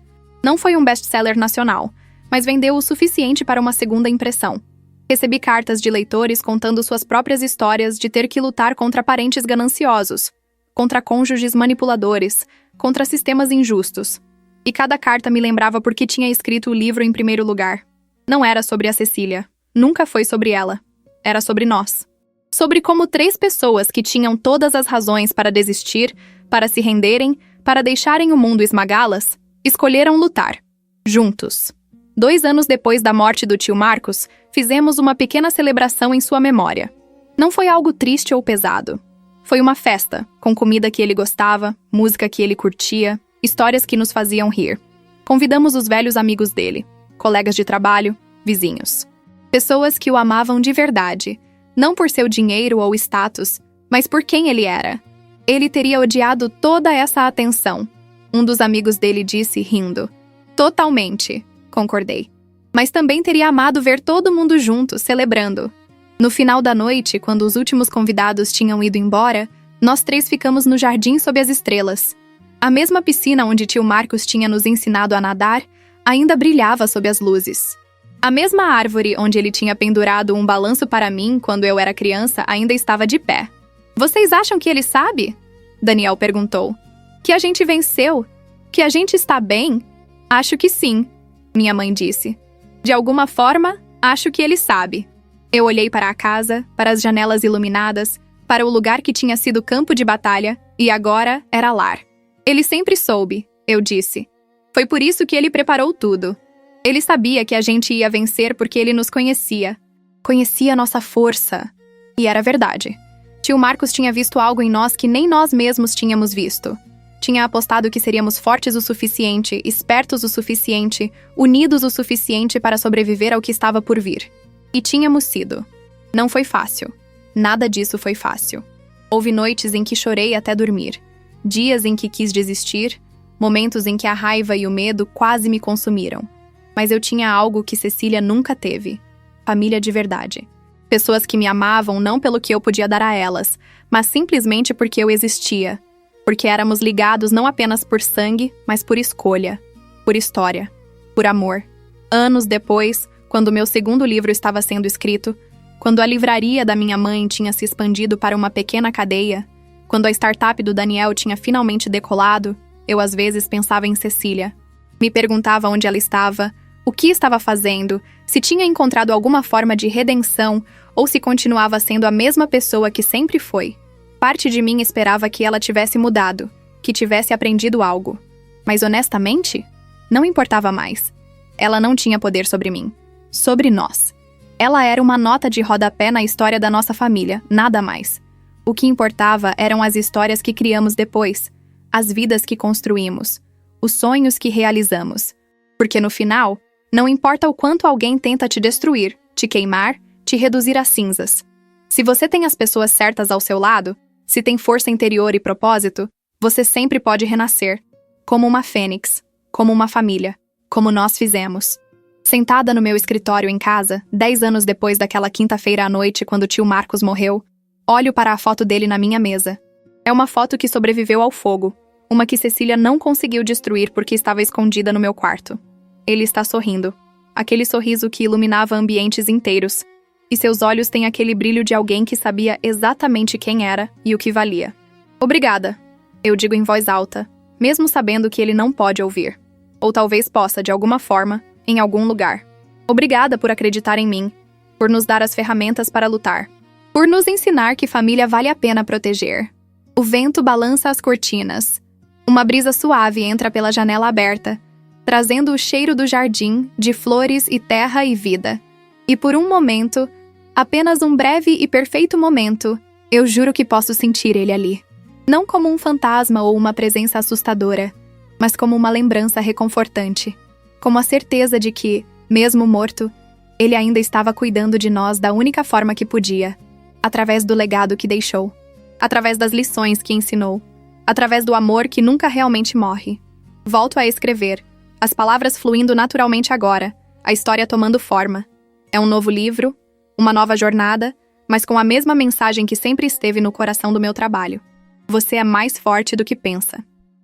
Não foi um best-seller nacional, mas vendeu o suficiente para uma segunda impressão. Recebi cartas de leitores contando suas próprias histórias de ter que lutar contra parentes gananciosos, contra cônjuges manipuladores, contra sistemas injustos. E cada carta me lembrava por que tinha escrito o livro em primeiro lugar. Não era sobre a Cecília. Nunca foi sobre ela. Era sobre nós. Sobre como 3 pessoas que tinham todas as razões para desistir, para se renderem, para deixarem o mundo esmagá-las, escolheram lutar. Juntos. 2 anos depois da morte do tio Marcos, fizemos uma pequena celebração em sua memória. Não foi algo triste ou pesado. Foi uma festa, com comida que ele gostava, música que ele curtia, histórias que nos faziam rir. Convidamos os velhos amigos dele, colegas de trabalho, vizinhos. Pessoas que o amavam de verdade, não por seu dinheiro ou status, mas por quem ele era. Ele teria odiado toda essa atenção. Um dos amigos dele disse, rindo. Totalmente, concordei. Mas também teria amado ver todo mundo junto, celebrando. No final da noite, quando os últimos convidados tinham ido embora, nós 3 ficamos no jardim sob as estrelas. A mesma piscina onde tio Marcos tinha nos ensinado a nadar ainda brilhava sob as luzes. A mesma árvore onde ele tinha pendurado um balanço para mim quando eu era criança ainda estava de pé. Vocês acham que ele sabe? Daniel perguntou. Que a gente venceu? Que a gente está bem? Acho que sim, minha mãe disse. De alguma forma, acho que ele sabe. Eu olhei para a casa, para as janelas iluminadas, para o lugar que tinha sido campo de batalha, e agora era lar. Ele sempre soube, eu disse. Foi por isso que ele preparou tudo. Ele sabia que a gente ia vencer porque ele nos conhecia. Conhecia nossa força. E era verdade. Tio Marcos tinha visto algo em nós que nem nós mesmos tínhamos visto. Tinha apostado que seríamos fortes o suficiente, espertos o suficiente, unidos o suficiente para sobreviver ao que estava por vir. E tínhamos sido. Não foi fácil. Nada disso foi fácil. Houve noites em que chorei até dormir. dias em que quis desistir, momentos em que a raiva e o medo quase me consumiram. Mas eu tinha algo que Cecília nunca teve: família de verdade. Pessoas que me amavam não pelo que eu podia dar a elas, mas simplesmente porque eu existia. Porque éramos ligados não apenas por sangue, mas por escolha, por história, por amor. Anos depois, quando meu segundo livro estava sendo escrito, quando a livraria da minha mãe tinha se expandido para uma pequena cadeia, quando a startup do Daniel tinha finalmente decolado, eu às vezes pensava em Cecília. Me perguntava onde ela estava, o que estava fazendo, se tinha encontrado alguma forma de redenção ou se continuava sendo a mesma pessoa que sempre foi. Parte de mim esperava que ela tivesse mudado, que tivesse aprendido algo. Mas honestamente, não importava mais. Ela não tinha poder sobre mim, sobre nós. Ela era uma nota de rodapé na história da nossa família, nada mais. O que importava eram as histórias que criamos depois, as vidas que construímos, os sonhos que realizamos. Porque no final, não importa o quanto alguém tenta te destruir, te queimar, te reduzir a cinzas. Se você tem as pessoas certas ao seu lado, se tem força interior e propósito, você sempre pode renascer. Como uma fênix, como uma família, como nós fizemos. Sentada no meu escritório em casa, 10 anos depois daquela quinta-feira à noite quando o tio Marcos morreu, olho para a foto dele na minha mesa. É uma foto que sobreviveu ao fogo, uma que Cecília não conseguiu destruir porque estava escondida no meu quarto. Ele está sorrindo, aquele sorriso que iluminava ambientes inteiros, e seus olhos têm aquele brilho de alguém que sabia exatamente quem era e o que valia. Obrigada, eu digo em voz alta, mesmo sabendo que ele não pode ouvir. Ou talvez possa, de alguma forma, em algum lugar. Obrigada por acreditar em mim, por nos dar as ferramentas para lutar, por nos ensinar que família vale a pena proteger. O vento balança as cortinas. Uma brisa suave entra pela janela aberta, trazendo o cheiro do jardim, de flores e terra e vida. E por um momento, apenas um breve e perfeito momento, eu juro que posso sentir ele ali. Não como um fantasma ou uma presença assustadora, mas como uma lembrança reconfortante. Como a certeza de que, mesmo morto, ele ainda estava cuidando de nós da única forma que podia, através do legado que deixou, através das lições que ensinou, através do amor que nunca realmente morre. Volto a escrever, as palavras fluindo naturalmente agora, a história tomando forma. É um novo livro, uma nova jornada, mas com a mesma mensagem que sempre esteve no coração do meu trabalho. Você é mais forte do que pensa.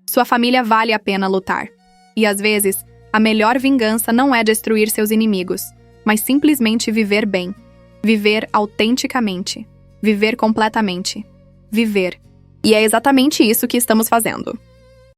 Sua família vale a pena lutar. E às vezes, a melhor vingança não é destruir seus inimigos, mas simplesmente viver bem. Viver autenticamente. Viver completamente. Viver. E é exatamente isso que estamos fazendo.